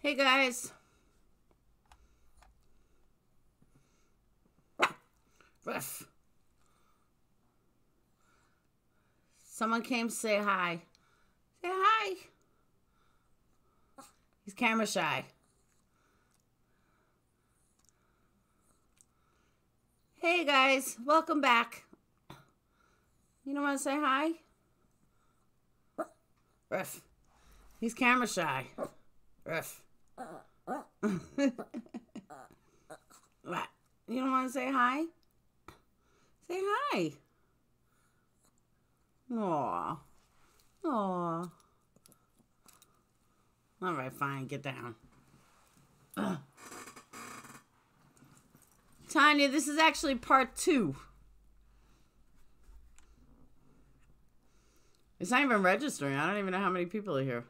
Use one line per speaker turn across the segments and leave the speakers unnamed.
Hey guys. Ruff. Someone came to say hi. Say hi. He's camera shy. Hey guys, welcome back. You don't want to say hi? Ruff. He's camera shy. Ruff. What? You don't want to say hi? Say hi. Aw. Aw. All right, fine. Get down. Tanya, this is actually part 2. It's not even registering. I don't even know how many people are here.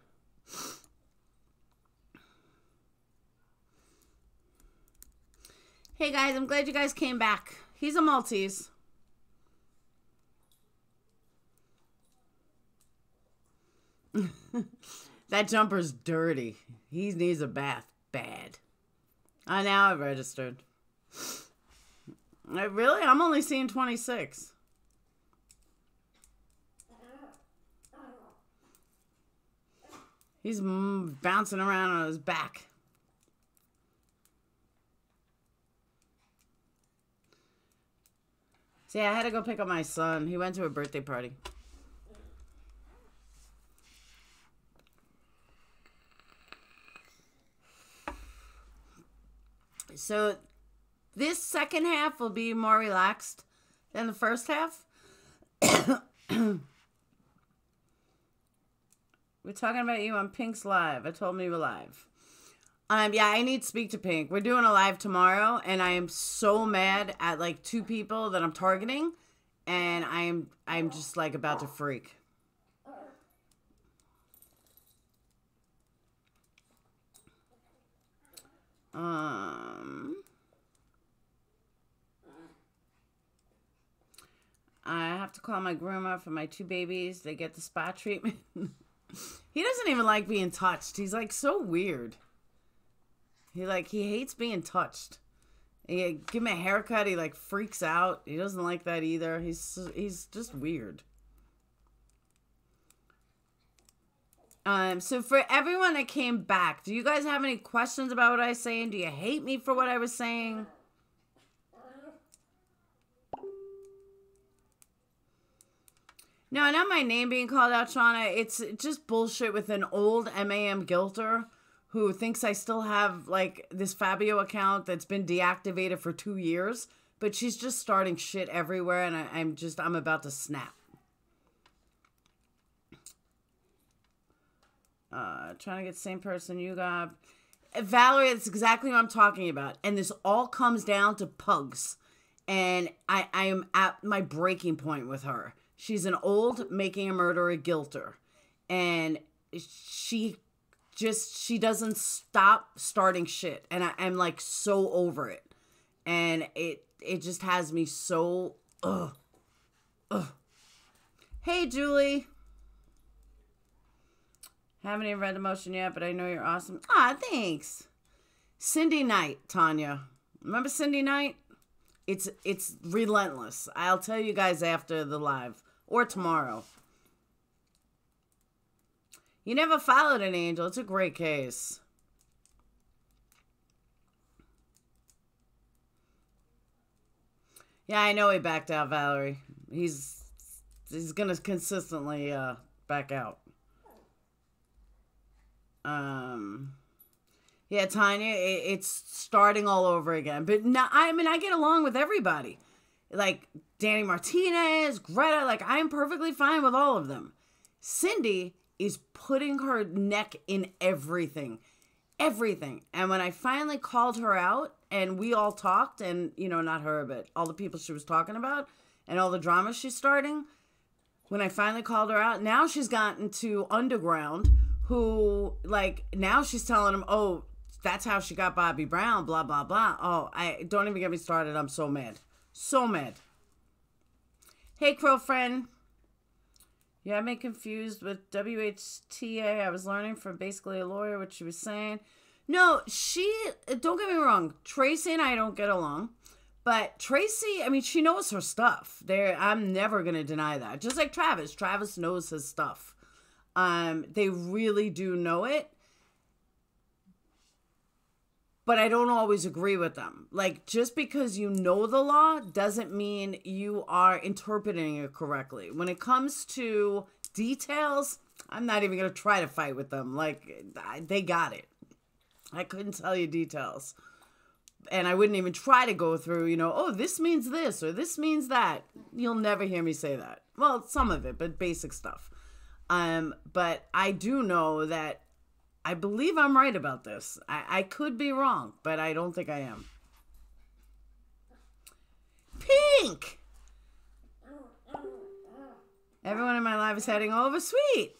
Hey guys, I'm glad you guys came back. He's a Maltese. That jumper's dirty. He needs a bath bad. Now I've registered. Really? I'm only seeing 26. He's bouncing around on his back. See, I had to go pick up my son. He went to a birthday party. So this second half will be more relaxed than the first half. We're talking about you on Pink's live. I told me you were live. Yeah, I need to speak to Pink. We're doing a live tomorrow, and I am so mad at like 2 people that I'm targeting, and I'm just like about to freak. I have to call my groomer for my 2 babies. They get the spa treatment. He doesn't even like being touched. He's like so weird. He hates being touched. Give him a haircut, he like freaks out. He doesn't like that either. He's just weird. So for everyone that came back, do you guys have any questions about what I was saying? Do you hate me for what I was saying? No, not my name being called out, Shauna. It's just bullshit with an old MAM guilter who thinks I still have, like, this Fabio account that's been deactivated for 2 years. But she's just starting shit everywhere, and I'm about to snap. Trying to get the same person you got. Valerie, that's exactly what I'm talking about. And this all comes down to pugs. And I am at my breaking point with her. She's an old making a murderer guilter. And she doesn't stop starting shit. And I'm like so over it. And it just has me so, ugh. Hey, Julie. Haven't even read the motion yet, but I know you're awesome. Ah, thanks. Cindy Knight, Tanya. Remember Cindy Knight? It's relentless. I'll tell you guys after the live. Or tomorrow. You never followed an angel. It's a great case. Yeah, I know he backed out, Valerie. He's going to consistently back out. Yeah, Tanya, it's starting all over again. But now, I mean, I get along with everybody. Like, Danny Martinez, Greta, like, I'm perfectly fine with all of them. Cindy is putting her neck in everything. Everything. And when I finally called her out, and we all talked, and, you know, not her, but all the people she was talking about, and all the drama she's starting, when I finally called her out, now she's gotten to Underground, who, like, now she's telling him, oh, that's how she got Bobby Brown, blah, blah, blah. Oh, don't even get me started. I'm so mad. So mad. Hey, Crow friend. Yeah, I'm confused with WHTA. I was learning from basically a lawyer what she was saying. No, don't get me wrong, Tracy and I don't get along. But Tracy, I mean, she knows her stuff. I'm never going to deny that. Just like Travis. Travis knows his stuff. They really do know it. But I don't always agree with them. Like, just because you know the law doesn't mean you are interpreting it correctly. When it comes to details, I'm not even going to try to fight with them. Like, they got it. I couldn't tell you details. And I wouldn't even try to go through, oh, this means this or this means that. You'll never hear me say that. Well, some of it, but basic stuff. But I do know that I believe I'm right about this. I could be wrong, but I don't think I am. Pink! Everyone in my life is heading over. Sweet!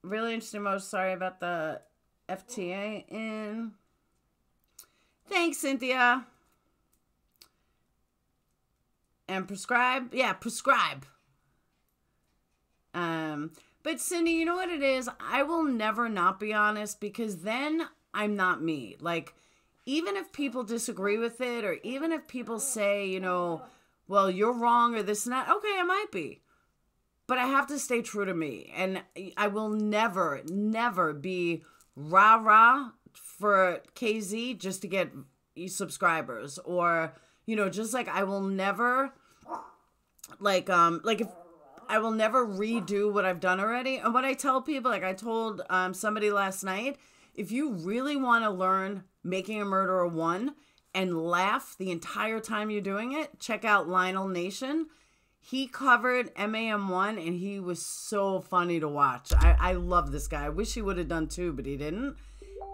Really interesting most. Sorry about the FTA in. Thanks, Cynthia. And prescribe. Yeah, prescribe. But Cindy, you know what it is? I will never not be honest because then I'm not me. Like, even if people disagree with it or even if people say, well, you're wrong or this and that. Okay, I might be. But I have to stay true to me. And I will never, never be rah-rah for KZ just to get subscribers. Or, just like I will never, if I will never redo what I've done already. And what I tell people, like I told somebody last night, if you really want to learn Making a Murderer 1 and laugh the entire time you're doing it, check out Lionel Nation. He covered MAM1 and he was so funny to watch. I love this guy. I wish he would have done 2, but he didn't.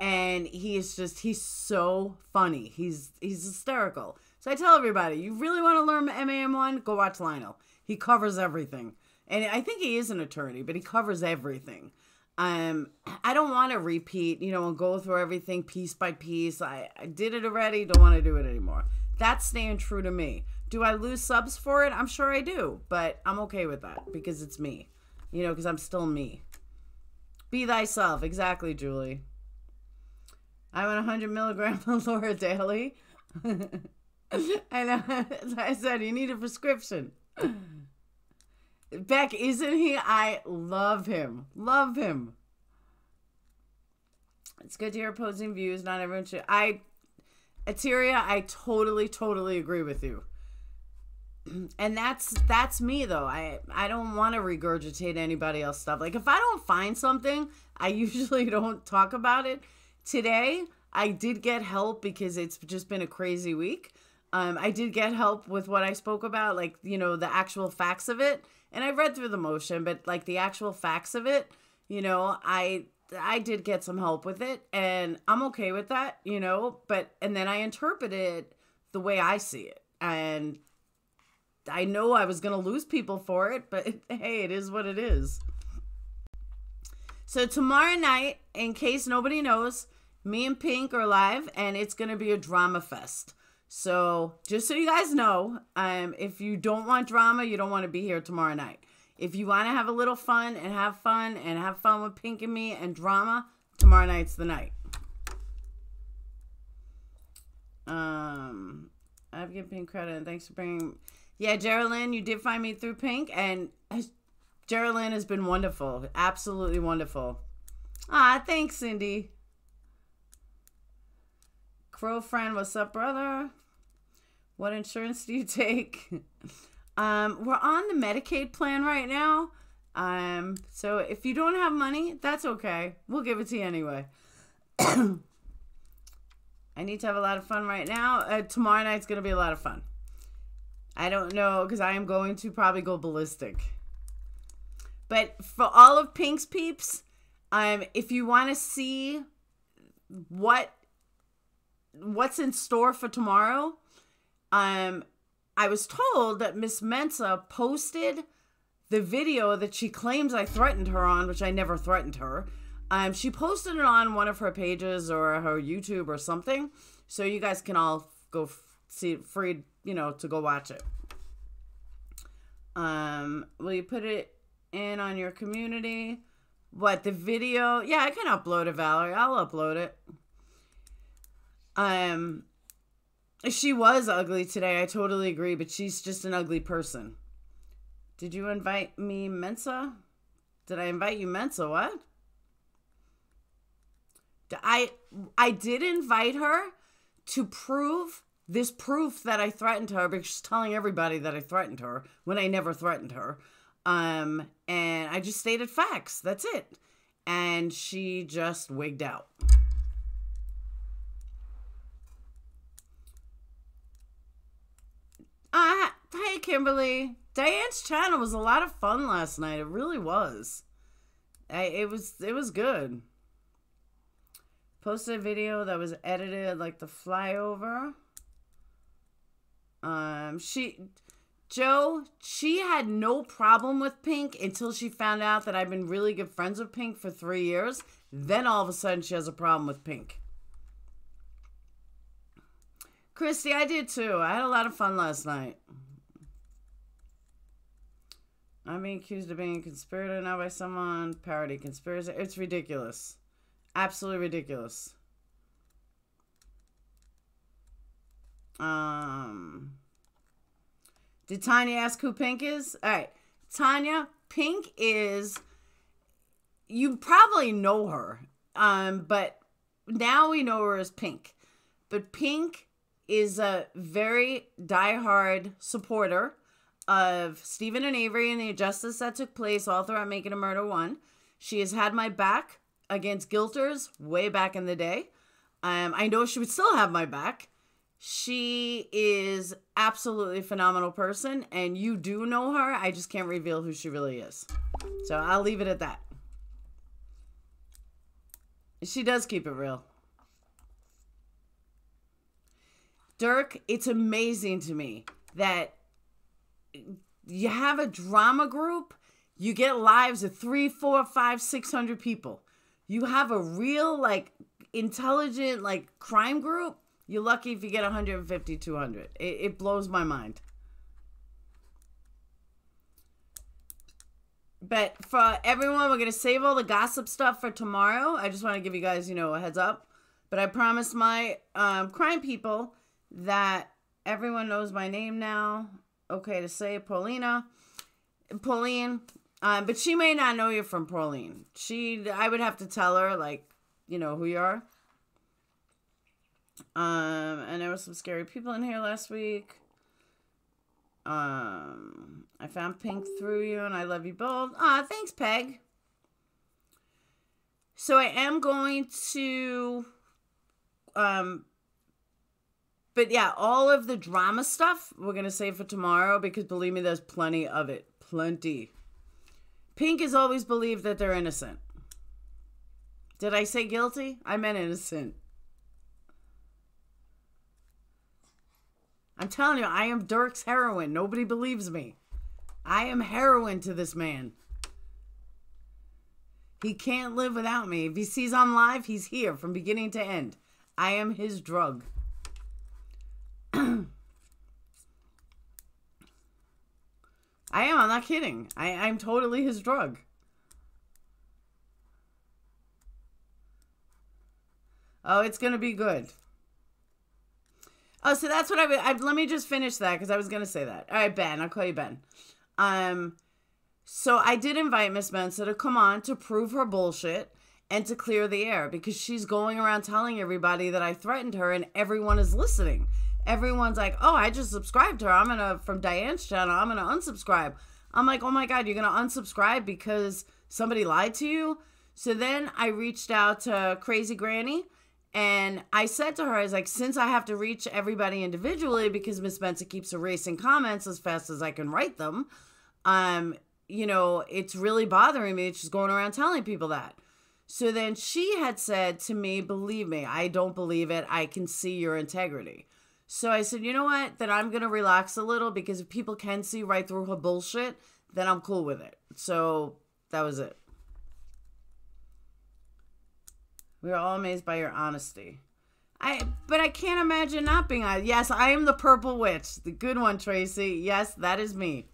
And he's so funny. He's hysterical. So I tell everybody, you really want to learn MAM1? Go watch Lionel. He covers everything. And I think he is an attorney, but he covers everything. I don't want to repeat, and go through everything piece by piece. I did it already. Don't want to do it anymore. That's staying true to me. Do I lose subs for it? I'm sure I do, but I'm okay with that because it's me, because I'm still me. Be thyself. Exactly, Julie. I'm on 100 milligrams of Laura daily. And as I said, you need a prescription. Beck, isn't he? I love him. Love him. It's good to hear opposing views. Not everyone should. Ateria, I totally agree with you. And that's me though. I don't want to regurgitate anybody else's stuff. Like if I don't find something, I usually don't talk about it. Today, I did get help because it's just been a crazy week. I did get help with what I spoke about, like, the actual facts of it. And I read through the motion, but like the actual facts of it, I did get some help with it and I'm okay with that, and then I interpret it the way I see it. And I know I was going to lose people for it, but hey, it is what it is. So tomorrow night, in case nobody knows, me and Pink are live and it's going to be a drama fest. So just so you guys know, if you don't want drama, you don't want to be here tomorrow night. If you want to have a little fun and have fun with Pink and me and drama, tomorrow night's the night. I've given Pink credit and thanks for bringing... Yeah, Geraldine, you did find me through Pink, and Geraldine has been wonderful. Absolutely wonderful. Ah, thanks, Cindy. Crow friend, what's up, brother? What insurance do you take? We're on the Medicaid plan right now. So if you don't have money, that's okay. We'll give it to you anyway. I need to have a lot of fun right now. Tomorrow night's going to be a lot of fun. I don't know, because I am going to probably go ballistic. But for all of Pink's peeps, if you want to see what's in store for tomorrow, I was told that Miss Mensa posted the video that she claims I threatened her on, which I never threatened her. She posted it on one of her pages or her YouTube or something, so you guys can all go see it free, to go watch it. Will you put it in on your community. What, the video? Yeah, I can upload it, Valerie. I'll upload it. She was ugly today. I totally agree, but she's just an ugly person. Did you invite me, Mensa? Did I invite you, Mensa? What? I did invite her to prove this proof that I threatened her, because she's telling everybody that I threatened her when I never threatened her. And I just stated facts. That's it. And she just wigged out. Hey, Kimberly. Diane's channel was a lot of fun last night. It really was. It was good. Posted a video that was edited like the flyover. She had no problem with Pink until she found out that I've been really good friends with Pink for 3 years. Then all of a sudden she has a problem with Pink. Christy, I did too. I had a lot of fun last night. I'm being accused of being a conspirator now by someone. Parody conspiracy. It's ridiculous. Absolutely ridiculous. Did Tanya ask who Pink is? All right. Tanya, Pink is, you probably know her. But now we know her as Pink. But Pink is a very diehard supporter of Stephen and Avery and the injustice that took place all throughout Making a Murder 1. She has had my back against guilters way back in the day. I know she would still have my back. She is absolutely a phenomenal person, and you do know her. I just can't reveal who she really is. So I'll leave it at that. She does keep it real. Dirk, it's amazing to me that you have a drama group, you get lives of 300, 400, 500, 600 people. You have a real, like, intelligent, like, crime group. You're lucky if you get 150, 200. It blows my mind. But for everyone, we're going to save all the gossip stuff for tomorrow. I just want to give you guys, a heads up. But I promised my crime people that everyone knows my name now. Okay to say Pauline. But she may not know you from Pauline. I would have to tell her, like, who you are. And there were some scary people in here last week. I found Pink through you, and I love you both. Thanks, Peg. So I am going to, but yeah, all of the drama stuff we're going to save for tomorrow, because believe me, there's plenty of it. Plenty. Pink has always believed that they're innocent. Did I say guilty? I meant innocent. I'm telling you, I am Dirk's heroine. Nobody believes me. I am heroin to this man. He can't live without me. If he sees I'm live, he's here from beginning to end. I am his drug. I am. I'm not kidding. I'm totally his drug. Oh, it's going to be good. Oh, so that's what let me just finish that, because I was going to say that. All right, Ben. I'll call you Ben. So I did invite Miss Mensa to come on to prove her bullshit and to clear the air, because she's going around telling everybody that I threatened her, and everyone is listening. Everyone's like, oh, I just subscribed to her. From Diane's channel, I'm going to unsubscribe. I'm like, oh my God, you're going to unsubscribe because somebody lied to you? So then I reached out to Crazy Granny, and I said to her, I was like, since I have to reach everybody individually because Miss Mensa keeps erasing comments as fast as I can write them, it's really bothering me. She's going around telling people that. So then she had said to me, believe me, I don't believe it. I can see your integrity. So I said, you know what? Then I'm going to relax a little, because if people can see right through her bullshit, then I'm cool with it. So that was it. We are all amazed by your honesty. But I can't imagine not being honest. Yes, I am the purple witch. The good one, Tracy. Yes, that is me.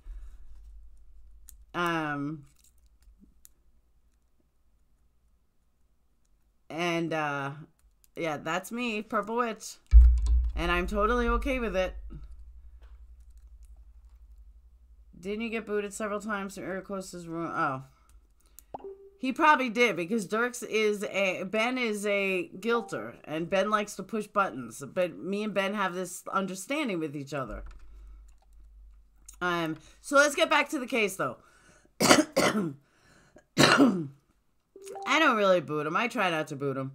And, yeah, that's me, Purple Witch. And I'm totally okay with it. Didn't you get booted several times from Iricosa's room? Oh. He probably did, because Ben is a guilter, and Ben likes to push buttons. But me and Ben have this understanding with each other. So let's get back to the case, though. I don't really boot him. I try not to boot him.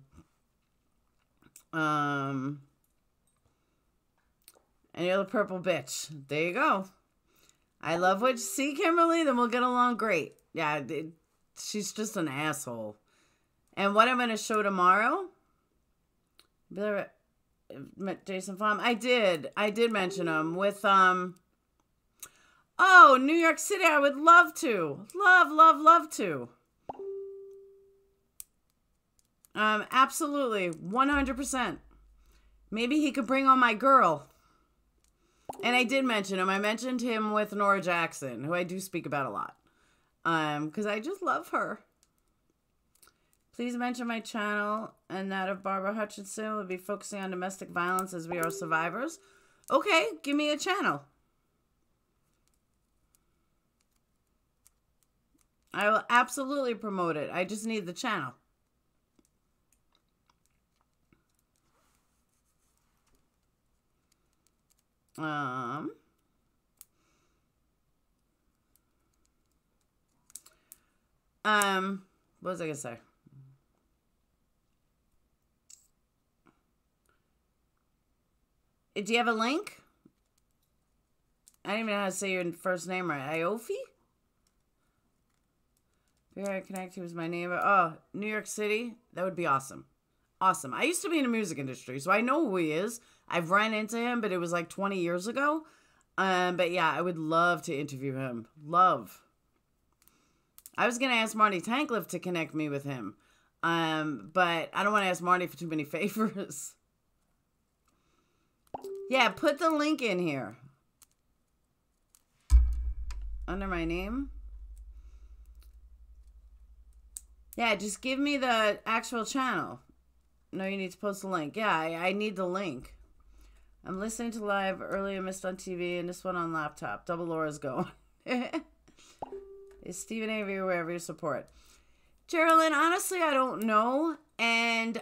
And you're the purple bitch. There you go. I love what you see, Kimberly. Then we'll get along great. Yeah, she's just an asshole. And what I'm going to show tomorrow, Jason Flom, I did mention him with, oh, New York City, I would love to. Love to. Absolutely, 100%. Maybe he could bring on my girl. And I did mention him. I mentioned him with Nora Jackson, who I do speak about a lot. Because I just love her. Please mention my channel and that of Barbara Hutchinson. We'll be focusing on domestic violence as we are survivors. Okay, give me a channel. I will absolutely promote it. I just need the channel. What was I gonna say? Do you have a link? I don't even know how to say your first name right. Iofi? Very connected was my neighbor. Oh, New York City? That would be awesome. Awesome. I used to be in the music industry, so I know who he is. I've ran into him, but it was like 20 years ago. But yeah, I would love to interview him. Love. I was going to ask Marty Tankliff to connect me with him. But I don't want to ask Marty for too many favors. Yeah, put the link in here. Under my name. Yeah, just give me the actual channel. No, you need to post the link. Yeah, I need the link. I'm listening to live earlier, missed on TV, and this one on laptop. Double Laura's going. Is Stephen Avery wherever you support? Geraldine, honestly, I don't know. And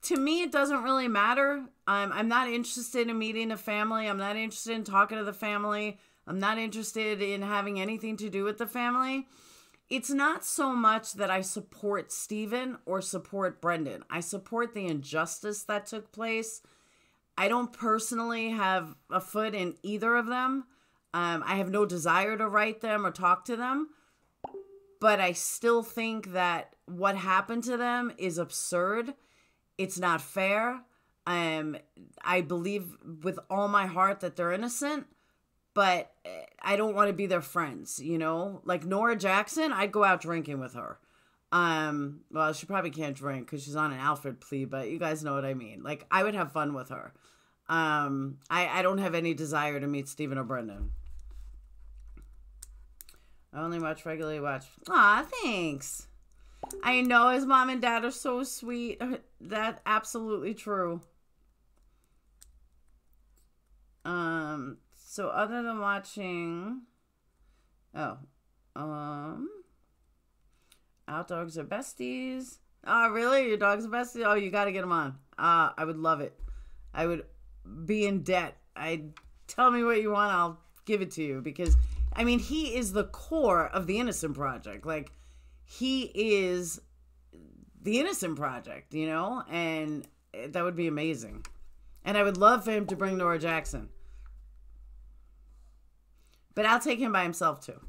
to me, it doesn't really matter. I'm not interested in meeting the family. I'm not interested in talking to the family. I'm not interested in having anything to do with the family. It's not so much that I support Stephen or support Brendan. I support the injustice that took place. I don't personally have a foot in either of them. I have no desire to write them or talk to them. But I still think that what happened to them is absurd. It's not fair. I believe with all my heart that they're innocent. But I don't want to be their friends, you know? Like Nora Jackson, I'd go out drinking with her. Well, she probably can't drink because she's on an Alfred plea, but you guys know what I mean. Like, I would have fun with her. I don't have any desire to meet Stephen or Brendan. I only regularly watch. Aw, thanks. I know his mom and dad are so sweet. That's absolutely true. So other than watching, our dogs are besties. Oh, really? Your dogs are besties? Oh, you got to get them on. I would love it. I would be in debt. Tell me what you want. I'll give it to you because, I mean, he is the core of the Innocent Project. Like, he is the Innocent Project, you know? And that would be amazing. And I would love for him to bring Nora Jackson. But I'll take him by himself, too.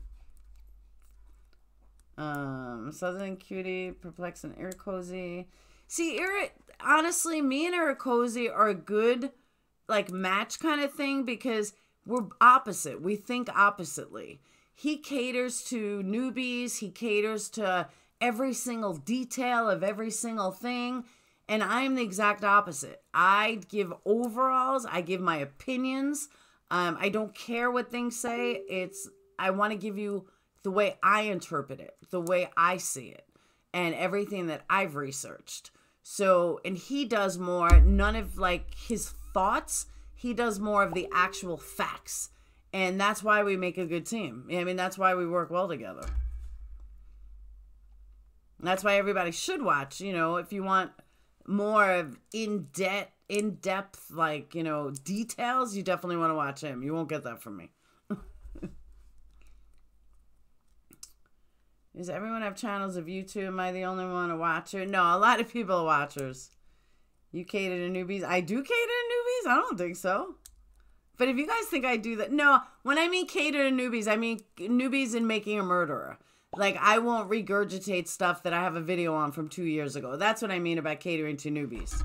Southern Cutie, Perplex, and Iricozy. See, honestly, me and Iricozy are a good, like, match kind of thing because we're opposite. We think oppositely. He caters to newbies. He caters to every single detail of every single thing. And I am the exact opposite. I give overalls. I give my opinions. I don't care what things say. I want to give you the way I interpret it, the way I see it. and everything that I've researched. So, and he does more, none of like his thoughts, he does more of the actual facts. And that's why we make a good team. I mean, that's why we work well together. That's why everybody should watch, you know, if you want more of in-depth, like, you know, details, you definitely want to watch him. You won't get that from me. Does everyone have channels of YouTube? Am I the only one a watcher? No, a lot of people are watchers. You cater to newbies? I do cater to newbies? I don't think so. But if you guys think I do that, no, when I mean cater to newbies, I mean newbies in making a murderer. Like, I won't regurgitate stuff that I have a video on from 2 years ago. That's what I mean about catering to newbies.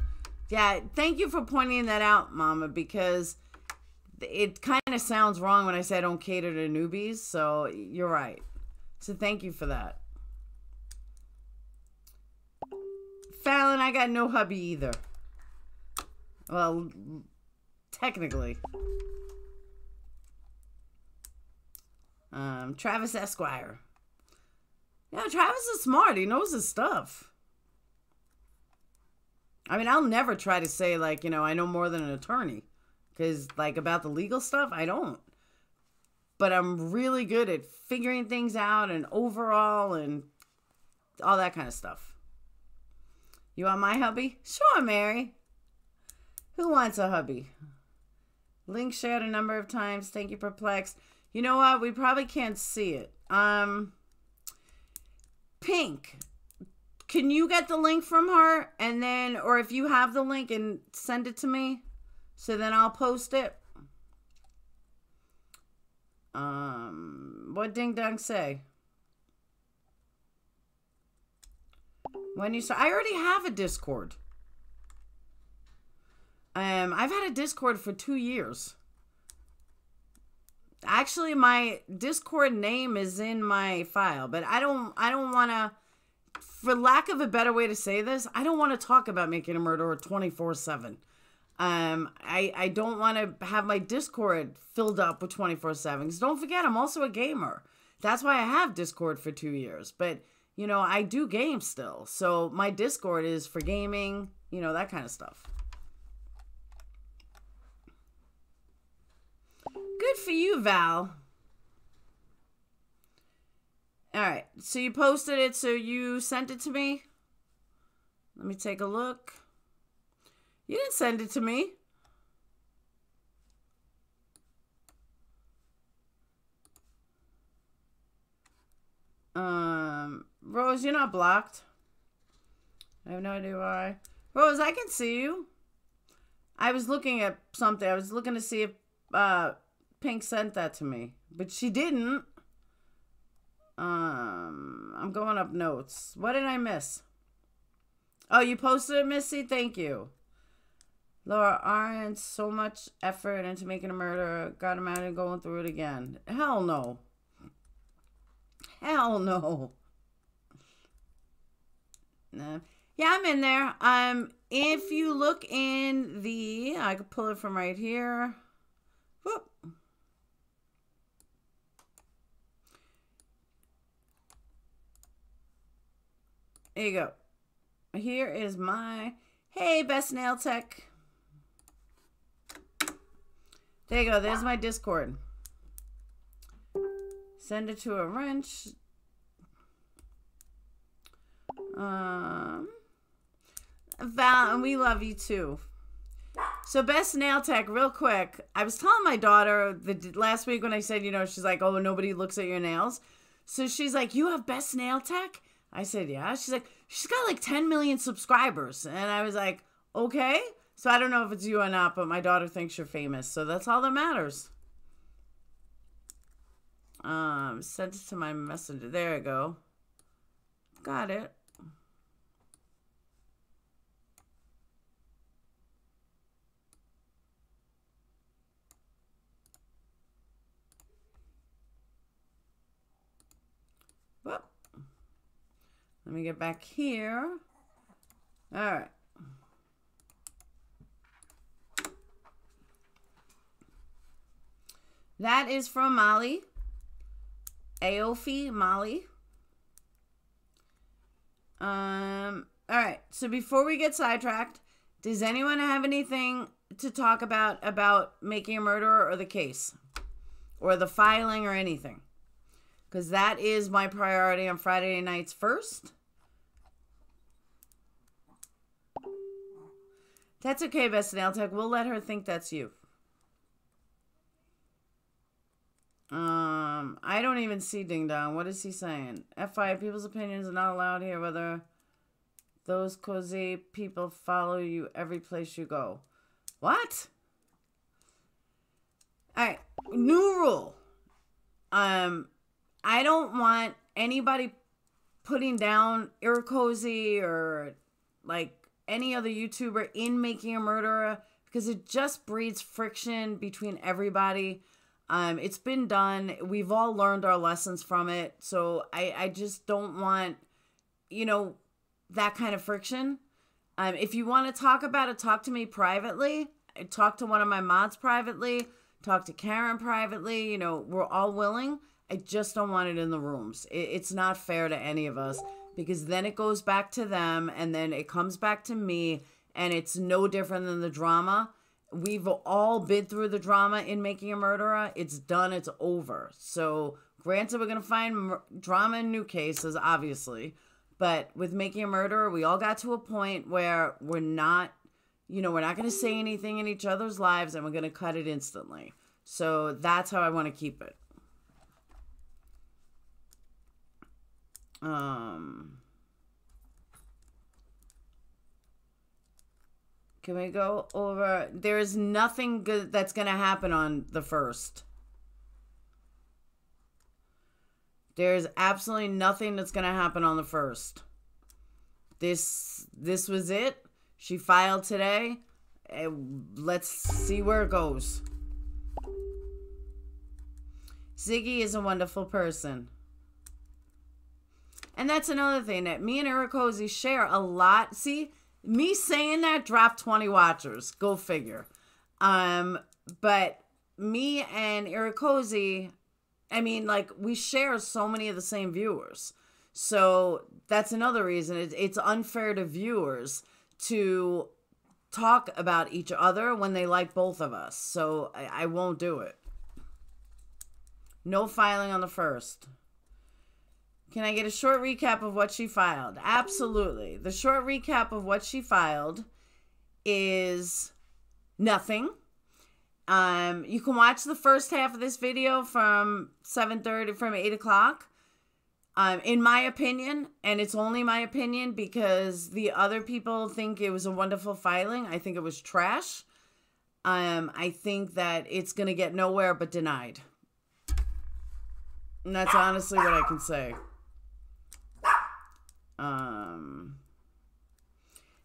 Yeah, thank you for pointing that out, Mama, because it kind of sounds wrong when I say I don't cater to newbies, so you're right. So thank you for that. Fallon, I got no hubby either. Well, technically. Travis Esquire. Yeah, Travis is smart. He knows his stuff. I mean, I'll never try to say, like, you know, I know more than an attorney. Because, like, about the legal stuff, I don't. But I'm really good at figuring things out and overall and all that kind of stuff. You want my hubby? Sure, Mary. Who wants a hubby? Link shared a number of times. Thank you, Perplexed. You know what? We probably can't see it. Pink. Can you get the link from her? And then, or if you have the link and send it to me, so then I'll post it. What Ding Dong say? When you start, I already have a Discord. I've had a Discord for 2 years. Actually, my Discord name is in my file, but I don't want to, for lack of a better way to say this, I don't want to talk about making a murderer 24/7. I don't want to have my Discord filled up with 24/7. Because don't forget, I'm also a gamer. That's why I have Discord for 2 years. But, you know, I do game still. So my Discord is for gaming, you know, that kind of stuff. Good for you, Val. All right. So you posted it. So you sent it to me. Let me take a look. You didn't send it to me. Rose, you're not blocked. I have no idea why. Rose, I can see you. I was looking at something. I was looking to see if Pink sent that to me, but she didn't. I'm going up notes. What did I miss? Oh, you posted it, Missy? Thank you. Laura Arendt, so much effort into making a murder. Got him out and going through it again. Hell no. Hell no. No. Yeah, I'm in there. If you look in the, I could pull it from right here. Whoop. There you go. Here is my, hey, Best Nail Tech. There you go. There's my Discord. Send it to a wrench. Val, and we love you too. So Best Nail Tech, real quick. I was telling my daughter last week when I said, you know, she's like, oh, nobody looks at your nails. So she's like, you have Best Nail Tech? I said, yeah. She's like, she's got like 10 million subscribers. And I was like, okay. So I don't know if it's you or not, but my daughter thinks you're famous. So that's all that matters. Sent it to my messenger. There we go. Got it. Whoop. Let me get back here. All right. That is from Molly. Aofi Molly. All right. So before we get sidetracked, does anyone have anything to talk about Making a Murderer or the case? Or the filing or anything? Because that is my priority on Friday nights first. That's okay, Best Nail Tech. We'll let her think that's you. I don't even see Ding Dong. What is he saying? FYI, people's opinions are not allowed here, whether those cozy people follow you every place you go. What? Alright, new rule. I don't want anybody putting down Iracozy or like any other YouTuber in Making a Murderer because it just breeds friction between everybody. It's been done. We've all learned our lessons from it. So I just don't want, that kind of friction. If you want to talk about it, talk to me privately. Talk to one of my mods privately. Talk to Karen privately. We're all willing. I just don't want it in the rooms. It's not fair to any of us because then it goes back to them and then it comes back to me and it's no different than the drama. We've all been through the drama in Making a Murderer. It's done. It's over. So, granted, we're going to find drama in new cases, obviously. But with Making a Murderer, we all got to a point where we're not going to say anything in each other's lives and we're going to cut it instantly. So, that's how I want to keep it. Can we go over? There is nothing good that's going to happen on the 1st. There's absolutely nothing that's going to happen on the 1st. This was it. She filed today. Let's see where it goes. Ziggy is a wonderful person. And that's another thing that me and Iracozy share a lot. See, me saying that dropped 20 watchers. Go figure. But me and Iracozy, we share so many of the same viewers. So that's another reason. It's unfair to viewers to talk about each other when they like both of us. So I won't do it. No filing on the 1st. Can I get a short recap of what she filed? Absolutely. The short recap of what she filed is nothing. You can watch the first half of this video from 7:30, from 8 o'clock. In my opinion, and it's only my opinion because the other people think it was a wonderful filing. I think it was trash. I think that it's going to get nowhere but denied. And that's honestly what I can say.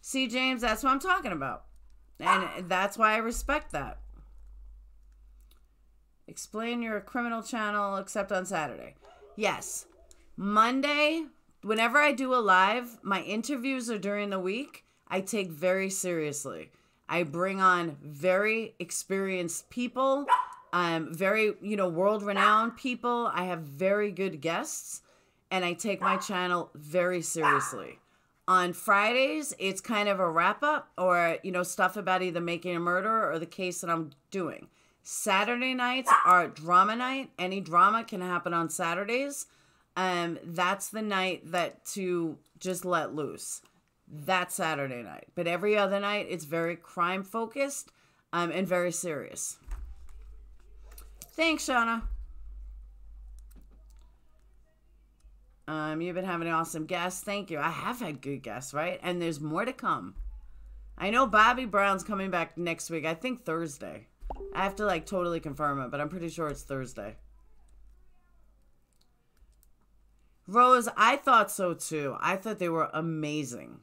See, James, that's what I'm talking about. And that's why I respect that. Explain your criminal channel except on Saturday. Yes. Monday, whenever I do a live, my interviews are during the week. I take very seriously. I bring on very experienced people, very, world-renowned people. I have very good guests, and I take my channel very seriously. On Fridays, it's kind of a wrap-up or, stuff about either Making a Murderer or the case that I'm doing. Saturday nights are drama night. Any drama can happen on Saturdays. That's the night to just let loose. That's Saturday night. But every other night, it's very crime-focused and very serious. Thanks, Shauna. You've been having awesome guests. Thank you. I have had good guests, right? And there's more to come. I know Bobby Brown's coming back next week. I think Thursday. I have to, totally confirm it, but I'm pretty sure it's Thursday. Rose, I thought so, too. I thought they were amazing.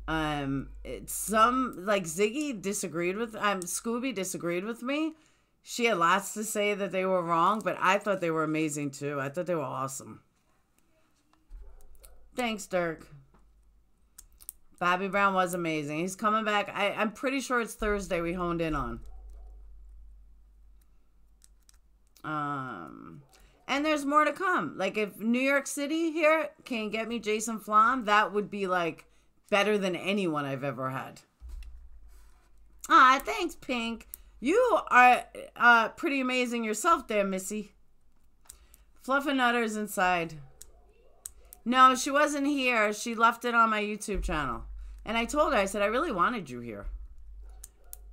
Ziggy disagreed with... Scooby disagreed with me. She had lots to say that they were wrong, but I thought they were amazing, too. I thought they were awesome. Thanks, Dirk. Bobby Brown was amazing. He's coming back. I'm pretty sure it's Thursday we honed in on. And there's more to come. Like, if New York City here can get me Jason Flom, that would be, like, better than anyone I've ever had. Ah, thanks, Pink. You are pretty amazing yourself there, Missy. Fluffinutter's inside. No, she wasn't here. She left it on my YouTube channel. And I told her, I said, I really wanted you here.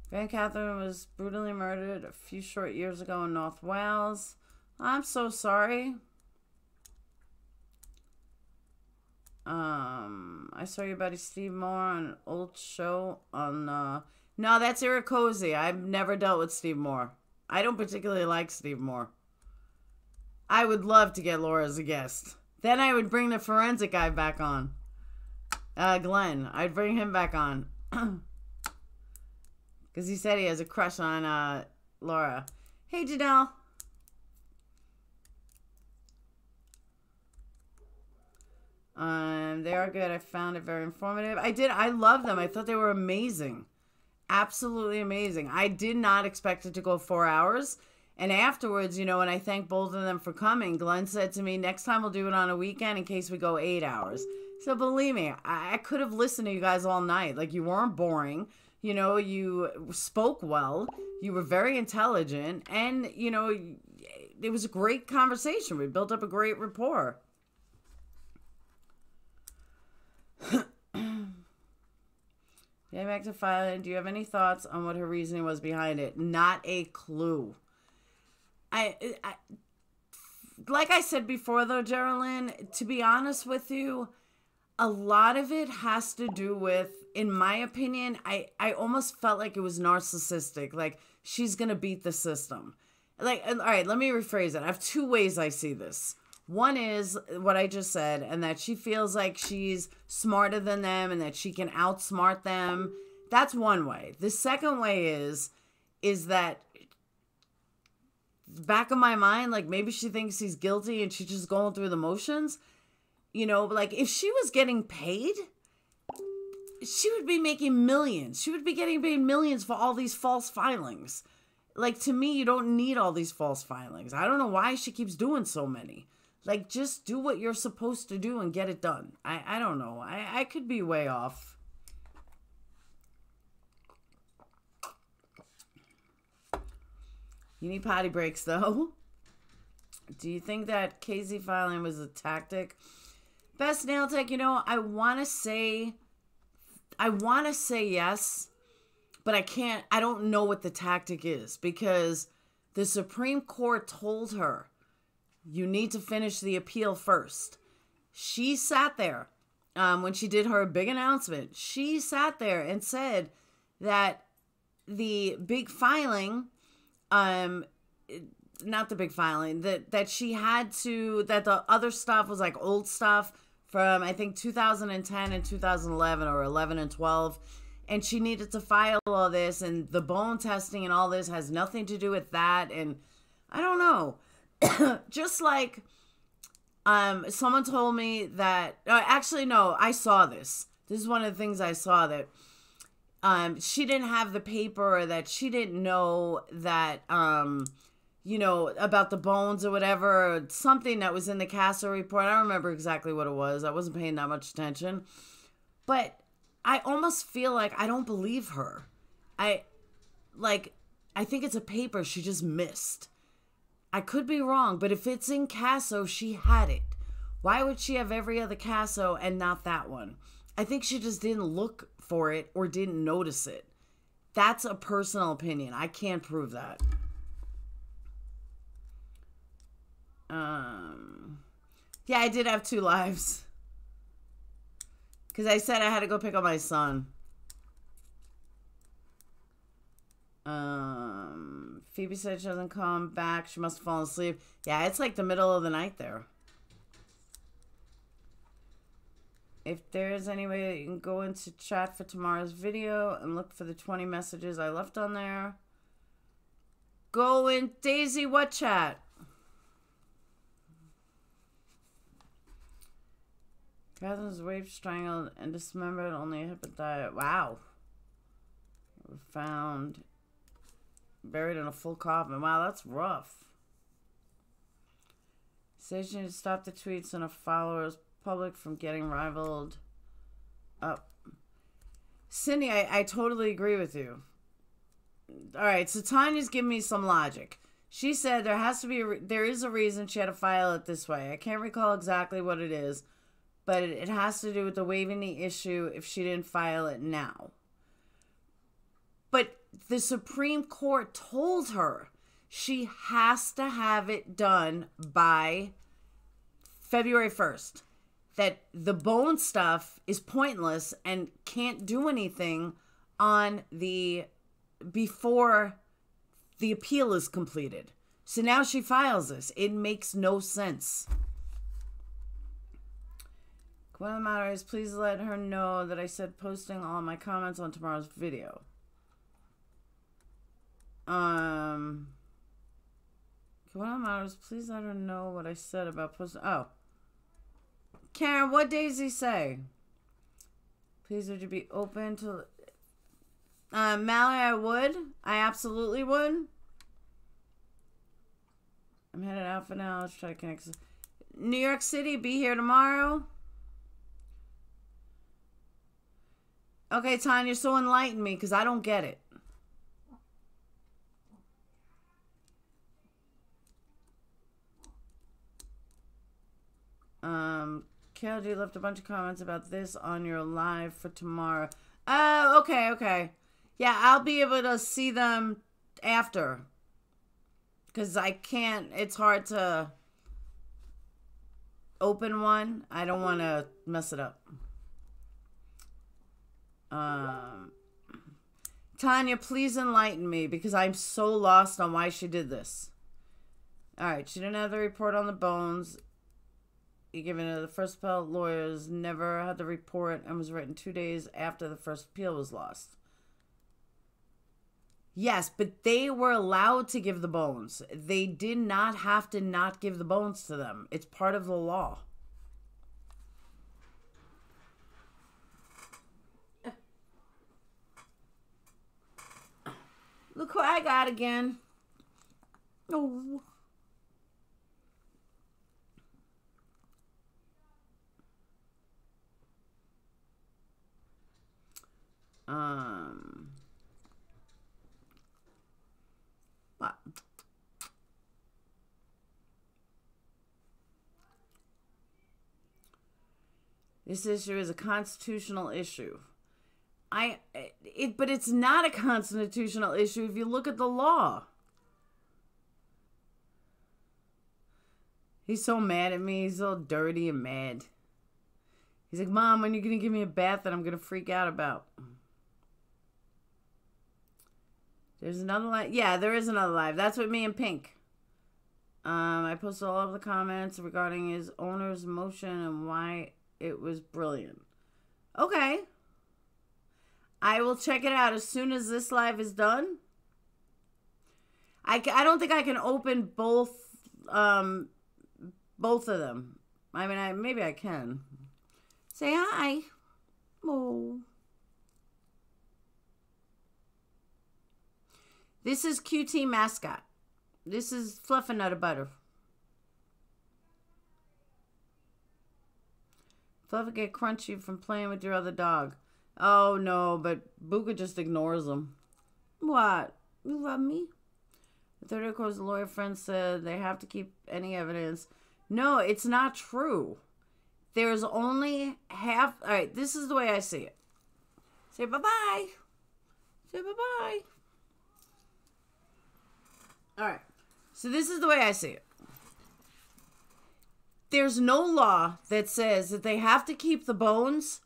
Van Catherine was brutally murdered a few short years ago in North Wales. I'm so sorry. I saw your buddy Steve Moore on an old show on, no, that's Eric Cozy. I've never dealt with Steve Moore. I don't particularly like Steve Moore. I would love to get Laura as a guest. Then I would bring the forensic guy back on. Glenn. I'd bring him back on. Because he said he has a crush on Laura. Hey, Janelle. They are good. I found it very informative. I did. I love them. I thought they were amazing. Absolutely amazing. I did not expect it to go 4 hours. And afterwards, you know, when I thanked both of them for coming, Glenn said to me, next time we'll do it on a weekend in case we go 8 hours. So believe me, I could have listened to you guys all night. Like, you weren't boring. You know, you spoke well. You were very intelligent. And, you know, it was a great conversation. We built up a great rapport. Getting back to filing, do you have any thoughts on what her reasoning was behind it? Not a clue. I like I said before, though, Geraldine, to be honest with you, a lot of it has to do with, in my opinion, I almost felt like it was narcissistic. Like, she's going to beat the system. Like, all right, let me rephrase it. I have two ways I see this. One is what I just said, and that she feels like she's smarter than them and that she can outsmart them. That's one way. The second way is that back of my mind, like, maybe she thinks he's guilty and she's just going through the motions. You know, like, if she was getting paid, she would be making millions. She would be getting paid millions for all these false filings. Like, to me, you don't need all these false filings. I don't know why she keeps doing so many. Like, just do what you're supposed to do and get it done. I don't know. I could be way off. You need potty breaks, though. Do you think that KZ filing was a tactic? Best nail tech, you know, I want to say yes, but I don't know what the tactic is, because the Supreme Court told her, you need to finish the appeal first. She sat there when she did her big announcement. She sat there and said that the big filing, not the big filing, that she had to, that the other stuff was like old stuff from, I think, 2010 and 2011 or 11 and 12. And she needed to file all this, and the bone testing and all this has nothing to do with that. And I don't know. Just like someone told me that, actually, no, I saw this. This is one of the things I saw, that she didn't have the paper, or that she didn't know that, you know, about the bones or whatever, or something that was in the CASA report. I don't remember exactly what it was. I wasn't paying that much attention. But I almost feel like I don't believe her. I think it's a paper she just missed. I could be wrong, but if it's in CASO, she had it. Why would she have every other CASO and not that one? I think she just didn't look for it or didn't notice it. That's a personal opinion. I can't prove that. Yeah, I did have 2 lives. Because I said I had to go pick up my son. Phoebe said she doesn't come back. She must have fallen asleep. Yeah, it's like the middle of the night there. If there's any way you can go into chat for tomorrow's video and look for the 20 messages I left on there. Go in Daisy, what chat? Catherine was raped, strangled, and dismembered. Only a hip and thigh. Wow. Found buried in a full coffin. Wow, that's rough. Says you need to stop the tweets and a follower's public from getting rivaled up. Cindy, I totally agree with you. All right, so Tanya's giving me some logic. She said there is a reason she had to file it this way. I can't recall exactly what it is, but it has to do with the waiving the issue if she didn't file it now. But the Supreme Court told her she has to have it done by February 1st. That the bone stuff is pointless and can't do anything on before the appeal is completed. So now she files this. It makes no sense. One of the moderators, please let her know that I said posting all my comments on tomorrow's video. One of the moderators, please let her know what I said about posting. Oh. Karen, what day does he say? Please, would you be open to... Mallory, I would. I absolutely would. I'm headed out for now. Let's try to connect. New York City, be here tomorrow. Okay, Tanya, so enlighten me, because I don't get it. KLG left a bunch of comments about this on your live for tomorrow. Oh, okay. Yeah, I'll be able to see them after. Because I can't, it's hard to open one. I don't want to mess it up. Tanya, please enlighten me because I'm so lost on why she did this. Alright, she didn't have the report on the bones. You given it the first appellate lawyers never had the report and was written 2 days after the first appeal was lost. Yes, but they were allowed to give the bones. They did not have to not give the bones to them. It's part of the law. Look who I got again. Oh. What? This issue is a constitutional issue. But it's not a constitutional issue if you look at the law. He's so mad at me. He's all dirty and mad. He's like, Mom, when are you going to give me a bath that I'm going to freak out about? There's another live. Yeah, there is another live. That's with me and Pink. I posted all of the comments regarding his owner's motion and why it was brilliant. Okay. I will check it out as soon as this live is done. I don't think I can open both of them. I mean, maybe I can. Say hi. Oh. This is QT Mascot. This is Fluff and Nutter Butter. Fluff will get crunchy from playing with your other dog. Oh, no, but Booga just ignores him. What? You love me? The third, of course, the lawyer friend said they have to keep any evidence. No, it's not true. There's only half. All right, this is the way I see it. Say bye-bye. Say bye-bye. All right, so this is the way I see it. There's no law that says that they have to keep the bones.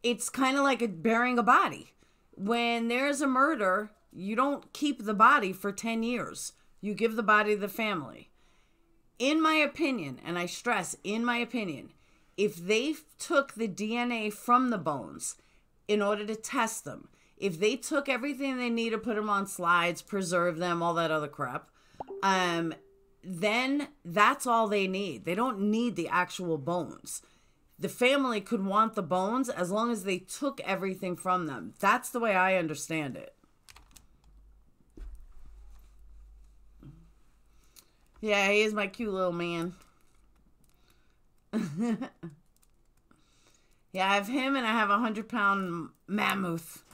It's kind of like burying a body. When there's a murder, you don't keep the body for 10 years. You give the body to the family. In my opinion, and I stress, in my opinion, if they took the DNA from the bones in order to test them, if they took everything they need to put them on slides, preserve them, all that other crap, then that's all they need. They don't need the actual bones. The family could want the bones as long as they took everything from them. That's the way I understand it. Yeah, he is my cute little man. Yeah, I have him and I have a 100-pound mammoth.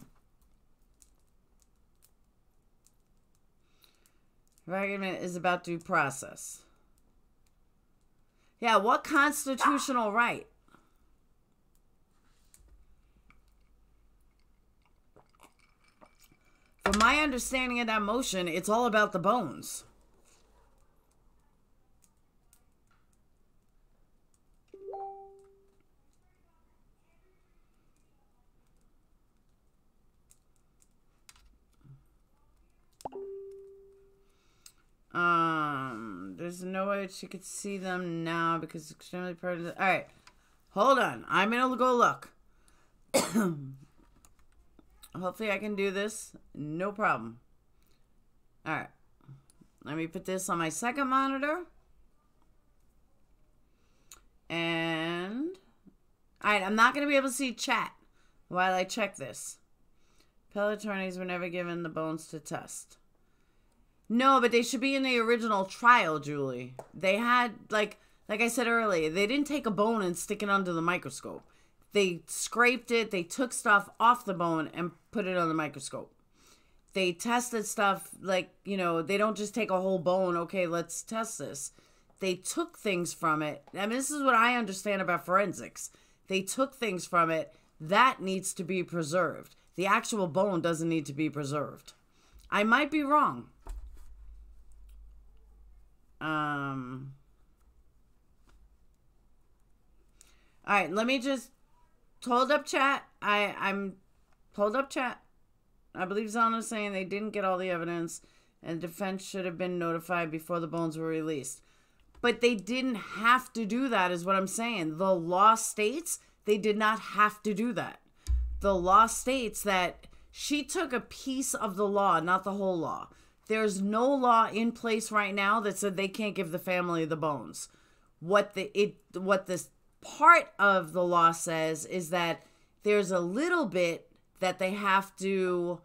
The argument is about due process. Yeah, what constitutional right? From my understanding of that motion, it's all about the bones. There's no way she could see them now because it's extremely part of the... All right, hold on. I'm gonna go look. Hopefully I can do this. No problem. All right. Let me put this on my second monitor. And... All right, I'm not going to be able to see chat while I check this. Appellate attorneys were never given the bones to test. No, but they should be in the original trial, Julie. They had, like I said earlier, they didn't take a bone and stick it under the microscope. They scraped it, they took stuff off the bone and put it on the microscope. They tested stuff like, you know, they don't just take a whole bone, okay, let's test this. They took things from it. I mean, this is what I understand about forensics. They took things from it. That needs to be preserved. The actual bone doesn't need to be preserved. I might be wrong. All right, let me just hold up chat. I'm hold up chat. I believe ZELLNER's saying they didn't get all the evidence and the defense should have been notified before the bones were released. But they didn't have to do that is what I'm saying. The law states they did not have to do that. The law states that she took a piece of the law, not the whole law. There's no law in place right now that said they can't give the family the bones. What this part of the law says is that there's a little bit that they have to,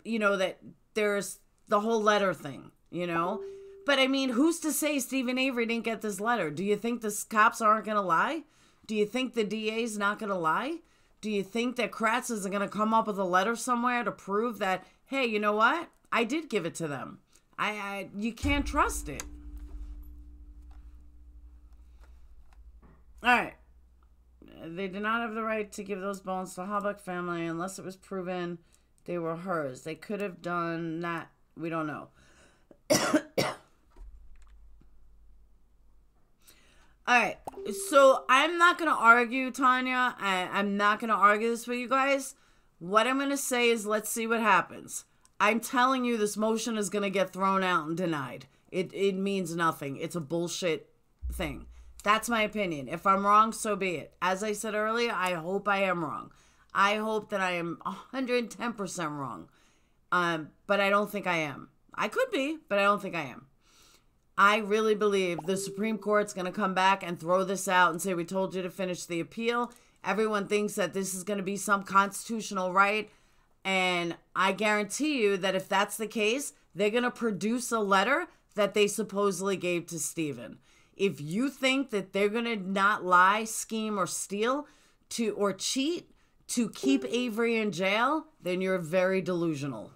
you know, that there's the whole letter thing, you know. But I mean, who's to say Stephen Avery didn't get this letter? Do you think the cops aren't going to lie? Do you think the DA's not going to lie? Do you think that Kratz isn't going to come up with a letter somewhere to prove that, hey, you know what? I did give it to them. You can't trust it. All right. They did not have the right to give those bones to the Halbach family unless it was proven they were hers. They could have done that. We don't know. All right. So I'm not going to argue, Tanya. I'm not going to argue this with you guys. What I'm going to say is let's see what happens. I'm telling you this motion is going to get thrown out and denied. It means nothing. It's a bullshit thing. That's my opinion. If I'm wrong, so be it. As I said earlier, I hope I am wrong. I hope that I am 110% wrong. But I don't think I am. I could be, but I don't think I am. I really believe the Supreme Court's going to come back and throw this out and say, we told you to finish the appeal. Everyone thinks that this is going to be some constitutional right. And I guarantee you that if that's the case, they're going to produce a letter that they supposedly gave to Stephen. If you think that they're going to not lie, scheme, or steal or cheat to keep Avery in jail, then you're very delusional.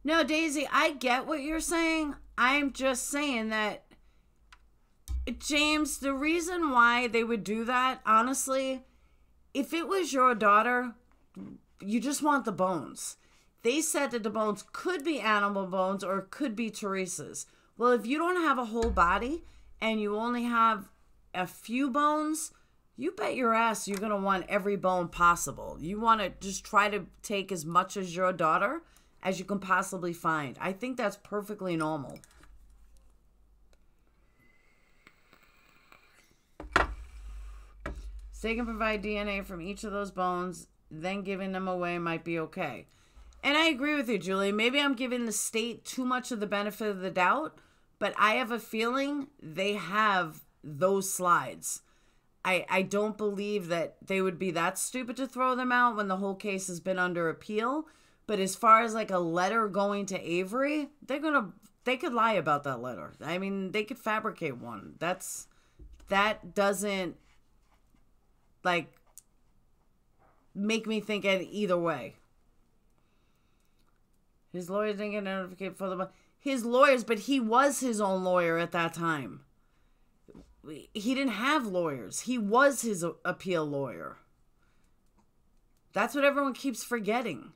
No, Daisy, I get what you're saying. I'm just saying that, James, the reason why they would do that, honestly, if it was your daughter, you just want the bones. They said that the bones could be animal bones or it could be Teresa's. Well, if you don't have a whole body and you only have a few bones, you bet your ass you're going to want every bone possible. You want to just try to take as much as your daughter as you can possibly find. I think that's perfectly normal. So they can provide DNA from each of those bones, then giving them away might be okay. And I agree with you, Julie. Maybe I'm giving the state too much of the benefit of the doubt, but I have a feeling they have those slides. I don't believe that they would be that stupid to throw them out when the whole case has been under appeal. But as far as like a letter going to Avery, they could lie about that letter. I mean, they could fabricate one. That doesn't like make me think either way. His lawyers didn't get notified for his lawyers, but he was his own lawyer at that time. He didn't have lawyers. He was his appeal lawyer. That's what everyone keeps forgetting.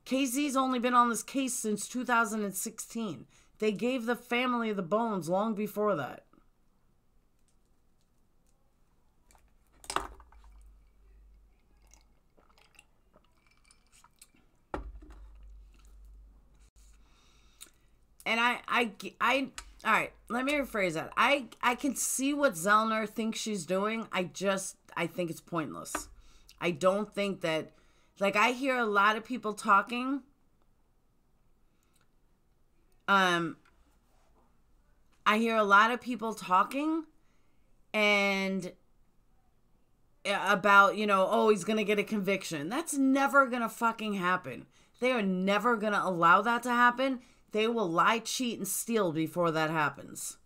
KZ's only been on this case since 2016. They gave the family the bones long before that. And I all right, let me rephrase that. I can see what ZELLNER thinks she's doing. I think it's pointless. I don't think that, like, I hear a lot of people talking and about, you know, oh, he's going to get a conviction. That's never going to fucking happen. They are never going to allow that to happen. They will lie, cheat, and steal before that happens.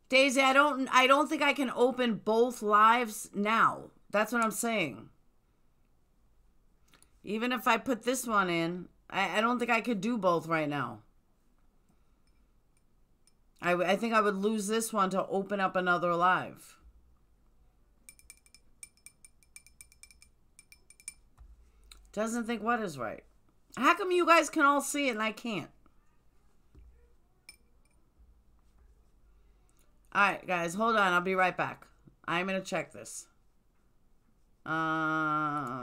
Daisy, I don't think I can open both lives now. That's what I'm saying. Even if I put this one in, I don't think I could do both right now. I think I would lose this one to open up another live. Doesn't think what is right. How come you guys can all see it and I can't? Alright, guys, hold on. I'll be right back. I'm going to check this. I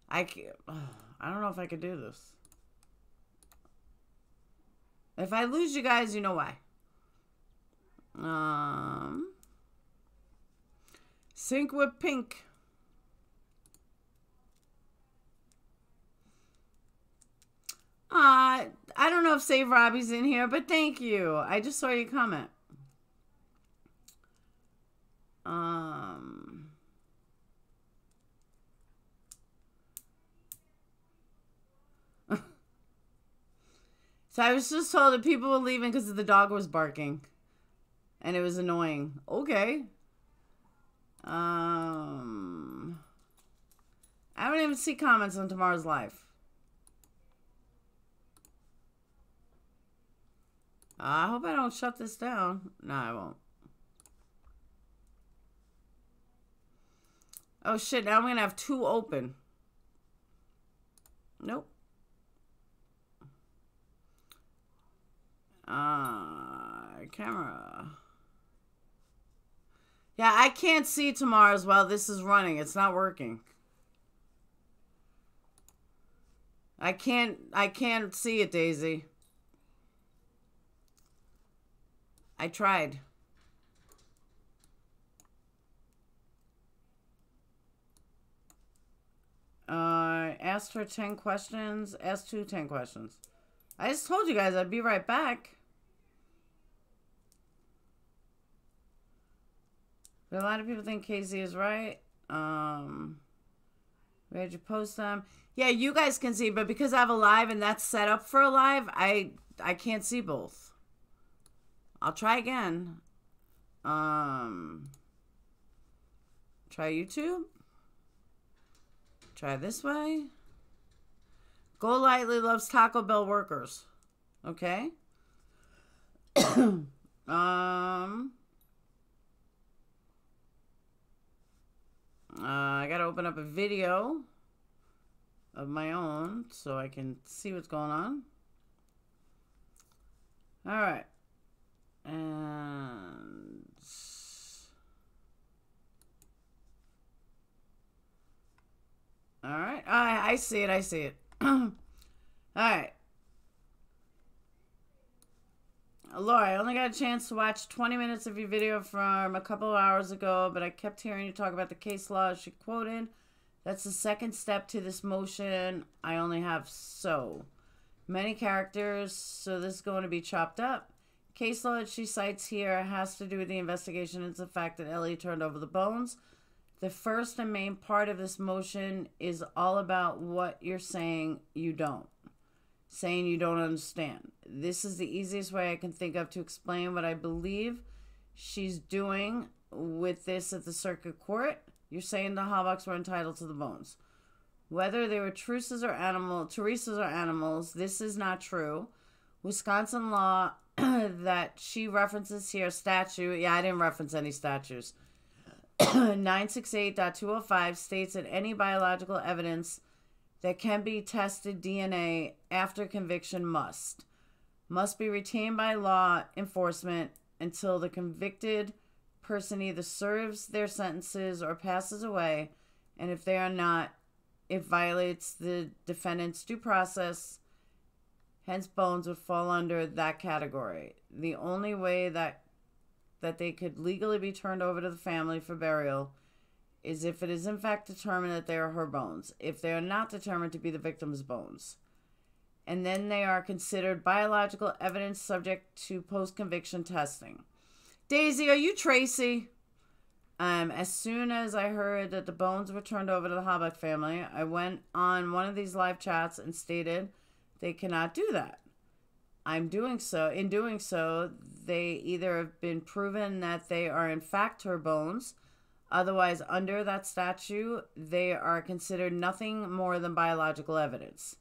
don't know if I could do this. If I lose you guys, you know why. Sync with pink. I don't know if Save Robbie's in here, but thank you. I just saw your comment. So I was just told that people were leaving because the dog was barking. And it was annoying. Okay. I don't even see comments on tomorrow's live. I hope I don't shut this down. No, I won't. Oh, shit. Now I'm going to have two open. Nope. Camera. Yeah, I can't see tomorrow's while this is running. It's not working. I can't see it, Daisy. I tried. Asked her 10 questions. Asked 10 questions. I just told you guys I'd be right back. But a lot of people think KZ is right. Where'd you post them? Yeah, you guys can see, but because I have a live and that's set up for a live, I can't see both. I'll try again. Try YouTube. Try this way. Go Lightly loves Taco Bell workers. Okay. I gotta open up a video of my own so I can see what's going on. All right. And all right. I see it. I see it. All right. Laura, I only got a chance to watch 20 minutes of your video from a couple of hours ago, but I kept hearing you talk about the case law she quoted. That's the second step to this motion. I only have so many characters, so this is going to be chopped up. Case law that she cites here has to do with the investigation. It's the fact that Ellie turned over the bones. The first and main part of this motion is all about what you're saying you don't. Saying you don't understand. This is the easiest way I can think of to explain what I believe she's doing with this at the circuit court. You're saying the Hawbucks were entitled to the bones. Whether they were Teresa's or animals, this is not true. Wisconsin law that she references here, statute, yeah, I didn't reference any statutes. 968.205 states that any biological evidence that can be tested DNA after conviction must be retained by law enforcement until the convicted person either serves their sentences or passes away, and if they are not, it violates the defendant's due process. Hence, bones would fall under that category. The only way that they could legally be turned over to the family for burial is if it is in fact determined that they are her bones. If they are not determined to be the victim's bones. And then they are considered biological evidence subject to post-conviction testing. Daisy, are you Tracy? As soon as I heard that the bones were turned over to the Hawbuck family, I went on one of these live chats and stated they cannot do that. In doing so, they either have been proven that they are in fact her bones. Otherwise, under that statute, they are considered nothing more than biological evidence.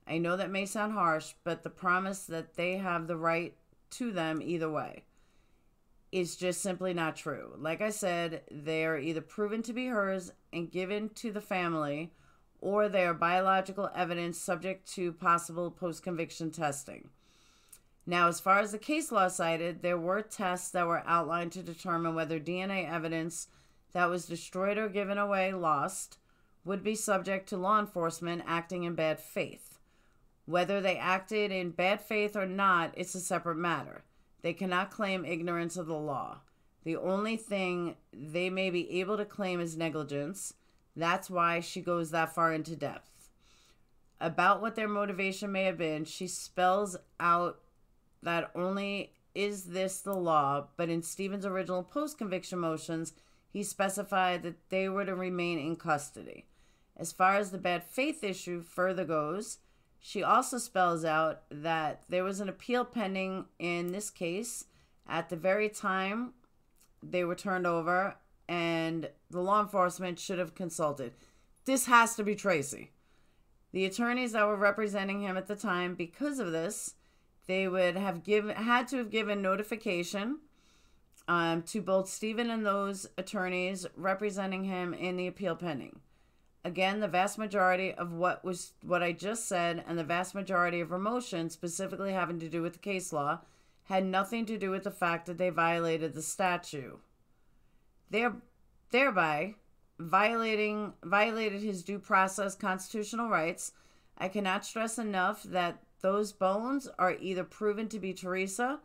I know that may sound harsh, but the promise that they have the right to them either way is just simply not true. Like I said, they are either proven to be hers and given to the family, or they are biological evidence subject to possible post-conviction testing. Now, as far as the case law cited, there were tests that were outlined to determine whether DNA evidence that was destroyed or given away, lost, would be subject to law enforcement acting in bad faith. Whether they acted in bad faith or not, it's a separate matter. They cannot claim ignorance of the law. The only thing they may be able to claim is negligence. That's why she goes that far into depth. About what their motivation may have been, she spells out that only is this the law, but in Stephen's original post-conviction motions, he specified that they were to remain in custody. As far as the bad faith issue further goes, she also spells out that there was an appeal pending in this case at the very time they were turned over, and the law enforcement should have consulted. This has to be Tracy. The attorneys that were representing him at the time, because of this, they would have had to have given notification to both Stephen and those attorneys representing him in the appeal pending. Again, the vast majority of what I just said and the vast majority of her motions specifically having to do with the case law had nothing to do with the fact that they violated the statute. Thereby violated his due process constitutional rights. I cannot stress enough that those bones are either proven to be Teresa,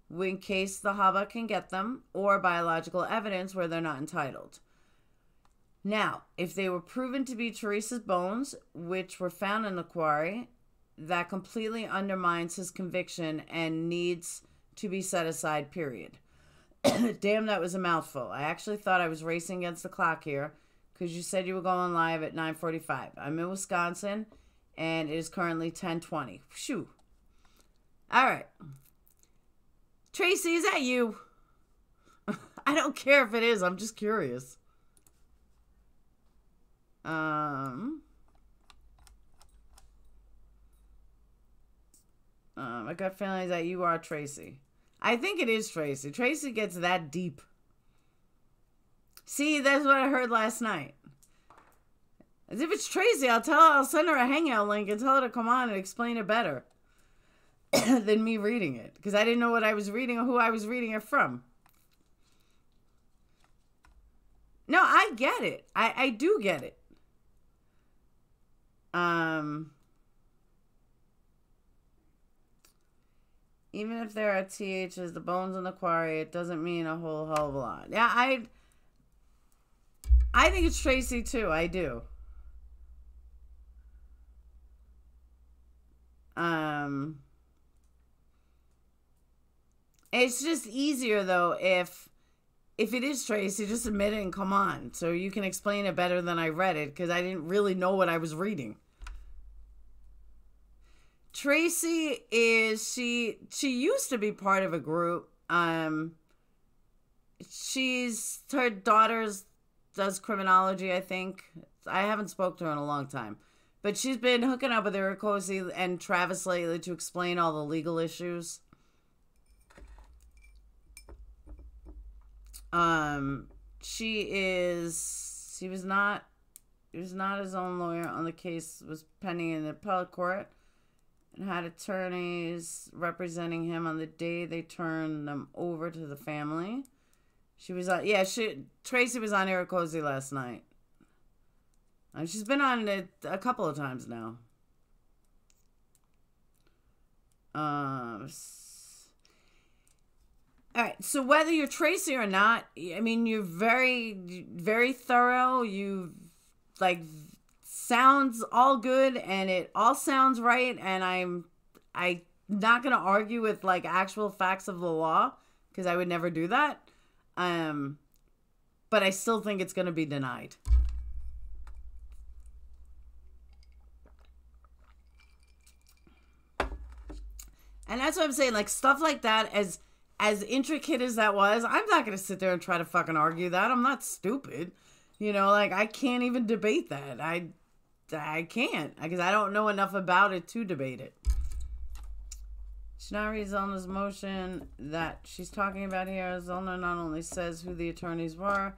in case the Hawbuck can get them, or biological evidence where they're not entitled. Now, if they were proven to be Teresa's bones, which were found in the quarry, that completely undermines his conviction and needs to be set aside, period. Damn, that was a mouthful. I actually thought I was racing against the clock here because you said you were going live at 9:45. I'm in Wisconsin, and it is currently 10:20. Shoo. All right. Tracy, is that you? I don't care if it is. I'm just curious. I got feelings that you are Tracy. I think it is Tracy. Tracy gets that deep. See, that's what I heard last night. As if it's Tracy, I'll send her a Hangout link and tell her to come on and explain it better than me reading it. Because I didn't know what I was reading or who I was reading it from. No, I get it. I do get it. Even if there are THs, the bones in the quarry, it doesn't mean a whole hell of a lot. Yeah, I think it's Tracy too. I do. It's just easier, though, if it is Tracy, just admit it and come on. So you can explain it better than I read it, because I didn't really know what I was reading. Tracy is, she used to be part of a group. Her daughter's does criminology, I think. I haven't spoke to her in a long time. But she's been hooking up with Irakosi and Travis lately to explain all the legal issues. He was not his own lawyer on the case, was pending in the appellate court, and had attorneys representing him on the day they turned them over to the family. She was on, Tracy was on Irakosi last night. And she's been on it a couple of times now. All right, so whether you're Tracy or not, I mean, you're very, very thorough. You, sounds all good, and it all sounds right, and I'm not going to argue with, actual facts of the law, because I would never do that. But I still think it's going to be denied. And that's what I'm saying, stuff like that, as intricate as that was, I'm not going to sit there and try to fucking argue that. I'm not stupid. I can't even debate that. I can't, because I don't know enough about it to debate it. Should not read Zellner's motion that she's talking about here. Zellner not only says who the attorneys were.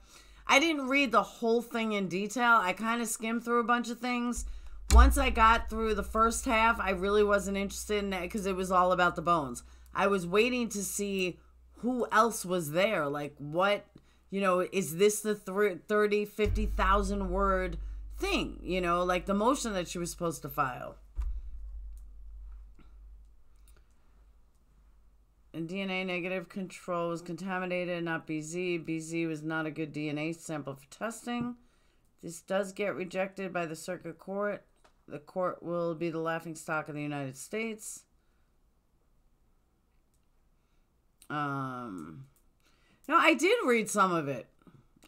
I didn't read the whole thing in detail. I kind of skimmed through a bunch of things. Once I got through the first half, I really wasn't interested in it because it was all about the bones. I was waiting to see who else was there. What, is this the 30, 50,000 word thing? The motion that she was supposed to file. And DNA negative control was contaminated, not BZ. BZ was not a good DNA sample for testing. This does get rejected by the circuit court. The court will be the laughingstock of the United States. No, I did read some of it.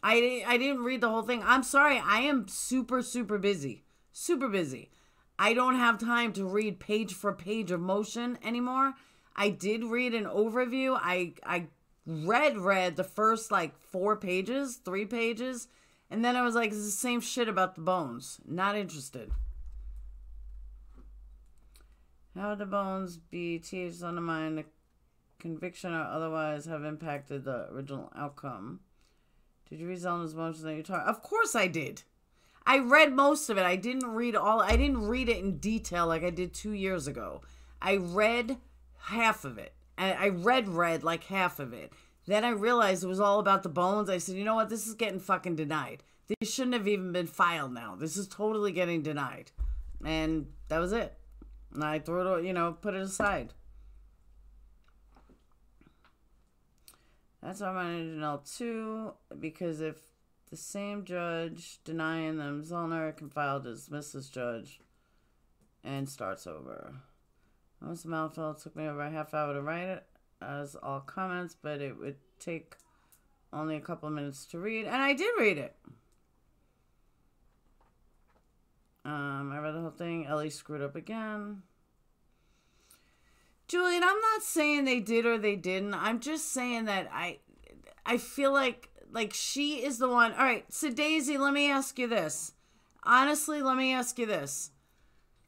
I didn't read the whole thing. I'm sorry. I am super, super busy. Super busy. I don't have time to read page for page of motion anymore. I did read an overview. I read the first 3 pages, and then I was like, it's the same shit about the bones. Not interested. How would the bones be THs undermine the conviction or otherwise have impacted the original outcome? Did you read Zellner's motion that you're talking? Of course I did. I read most of it. I didn't read it in detail like I did 2 years ago. I read half of it. I read half of it. Then I realized it was all about the bones. I said, you know what? This is getting fucking denied. This shouldn't have even been filed now. This is totally getting denied. And that was it. And I threw it, put it aside. That's why I wanted to know too, because if the same judge denying them, Zellner can file to dismiss this judge and starts over. Most of Malafell took me over a half hour to write it, as all comments, but it would take only a couple of minutes to read, and I did read it. I read the whole thing. Ellie screwed up again. Julian, I'm not saying they did or they didn't. I'm just saying that I feel like she is the one. All right, so Daisy, let me ask you this. Honestly, let me ask you this.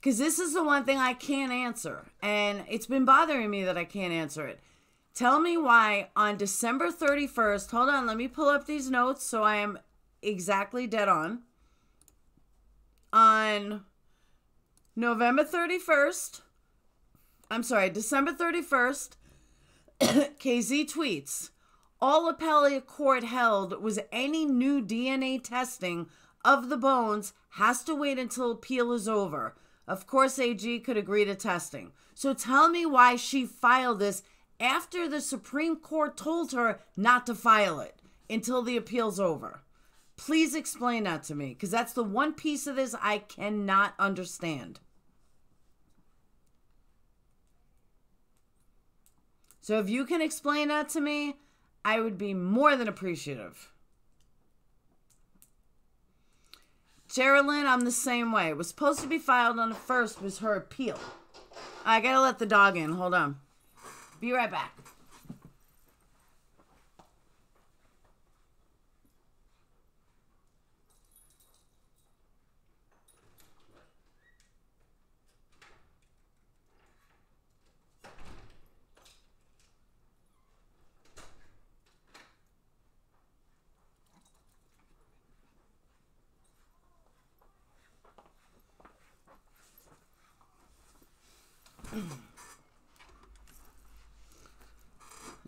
Because this is the one thing I can't answer. And it's been bothering me that I can't answer it. Tell me why on December 31st, hold on, let me pull up these notes so I am exactly dead on. On December 31st, KZ tweets, all appellate court held was any new DNA testing of the bones has to wait until appeal is over. Of course, AG could agree to testing. So tell me why she filed this after the Supreme Court told her not to file it until the appeal's over. Please explain that to me, because that's the one piece of this I cannot understand. So if you can explain that to me, I would be more than appreciative. Geraldine, I'm the same way. It was supposed to be filed on the 1st, was her appeal. I gotta let the dog in. Hold on. Be right back.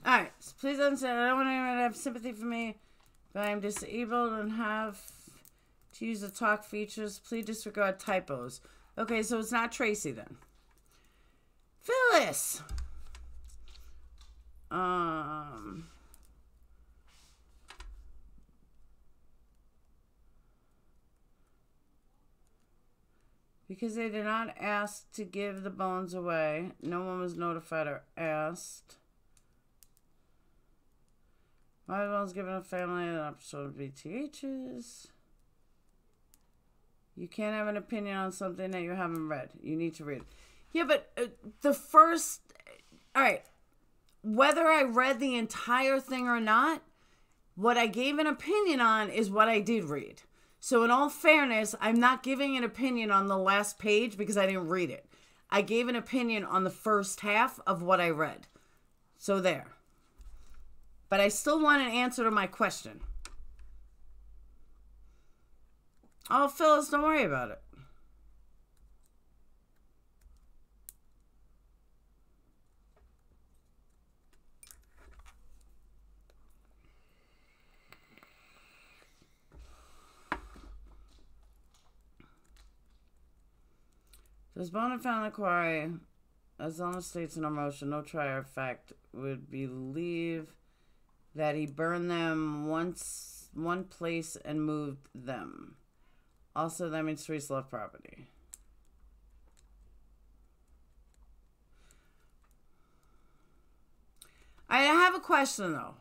Alright, so please understand, I don't want anyone to have sympathy for me, but I'm disabled and have to use the talk features. Please disregard typos. Okay, so it's not Tracy then. Phyllis! Because they did not ask to give the bones away. No one was notified or asked. My bones given a family an episode of BTHs. You can't have an opinion on something that you haven't read. You need to read. Yeah, but the first... Alright. Whether I read the entire thing or not, what I gave an opinion on is what I did read. So in all fairness, I'm not giving an opinion on the last page because I didn't read it. I gave an opinion on the first half of what I read. So there. But I still want an answer to my question. Oh, Phyllis, don't worry about it. There's bone found in the quarry. As ZELLNER states in our motion, no trier of fact would believe that he burned them one place and moved them. Also, that means Therese left property. I have a question, though.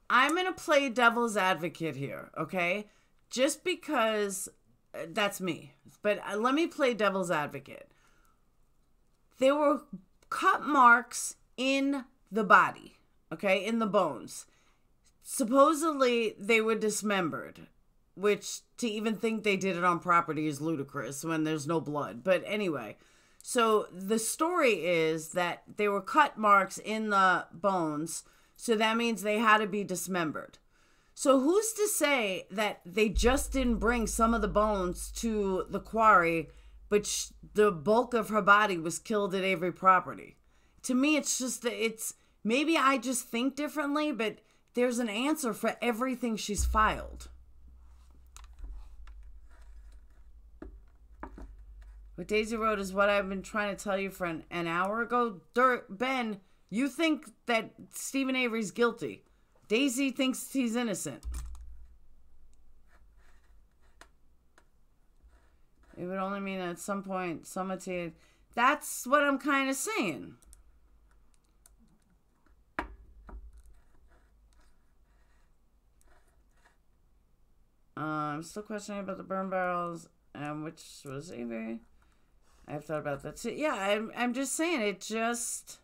I'm going to play devil's advocate here, okay? Just because that's me. But let me play devil's advocate. There were cut marks in the body, okay, in the bones. Supposedly, they were dismembered, which to even think they did it on property is ludicrous when there's no blood. But anyway, so the story is that there were cut marks in the bones, so that means they had to be dismembered. So who's to say that they just didn't bring some of the bones to the quarry, but the bulk of her body was killed at Avery property? To me, it's just, maybe I just think differently, but there's an answer for everything she's filed. What Daisy wrote is what I've been trying to tell you for an hour ago. Ben, you think that Stephen Avery's guilty. Daisy thinks he's innocent. It would only mean that at some point, somebody... That's what I'm kind of saying. I'm still questioning about the burn barrels, which was Avery. I've thought about that too. Yeah, I'm just saying, it just...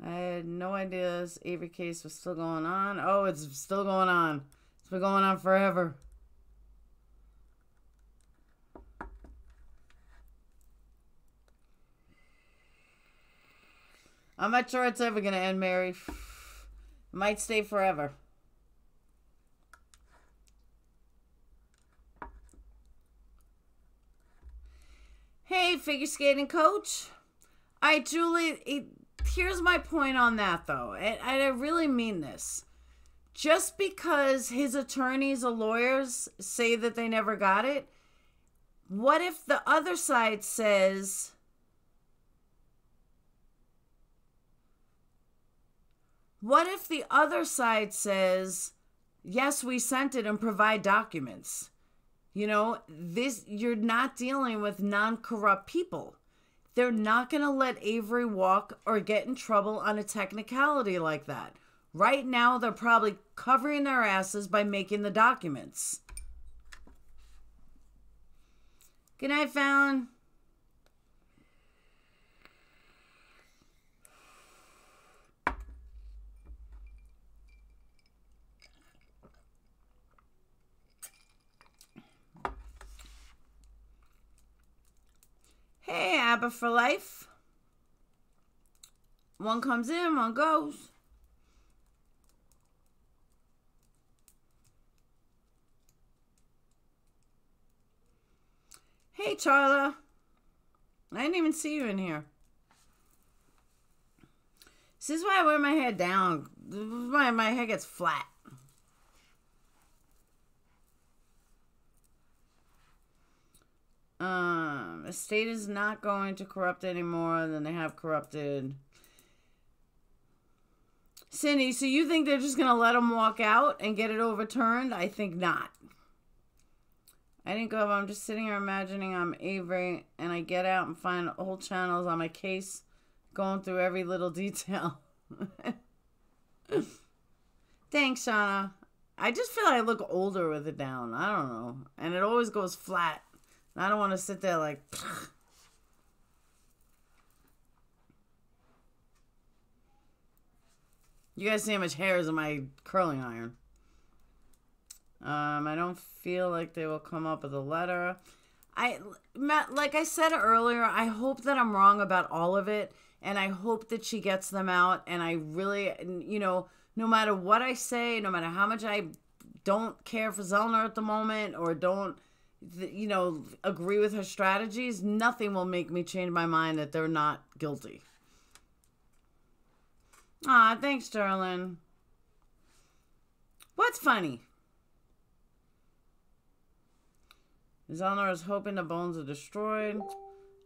I had no idea this Avery case was still going on. Oh, it's still going on. It's been going on forever. I'm not sure it's ever going to end, Mary. It might stay forever. Hey, figure skating coach. All right, Julie, here's my point on that, though. And I really mean this. Just because his attorneys or lawyers say that they never got it, what if the other side says... What if the other side says, yes, we sent it and provide documents? You know, you're not dealing with non-corrupt people. They're not going to let Avery walk or get in trouble on a technicality like that. Right now, they're probably covering their asses by making the documents. Good night, Fallon. Hey, Abba for life. One comes in, one goes. Hey, Charla. I didn't even see you in here. This is why I wear my hair down. My hair gets flat. The state is not going to corrupt any more than they have corrupted. Cindy, so you think they're just going to let them walk out and get it overturned? I think not. I didn't go up. I'm just sitting here imagining I'm Avery and I get out and find old channels on my case going through every little detail. Thanks, Shauna. I just feel like I look older with it down. I don't know. And it always goes flat. I don't want to sit there like... You guys see how much hair is in my curling iron. I don't feel like they will come up with a letter. Like I said earlier, I hope that I'm wrong about all of it. And I hope that she gets them out. And I really, you know, no matter what I say, no matter how much I don't care for ZELLNER at the moment or don't, you know, agree with her strategies, nothing will make me change my mind that they're not guilty. Aw, thanks, Sterling. What's funny? ZELLNER is hoping the bones are destroyed.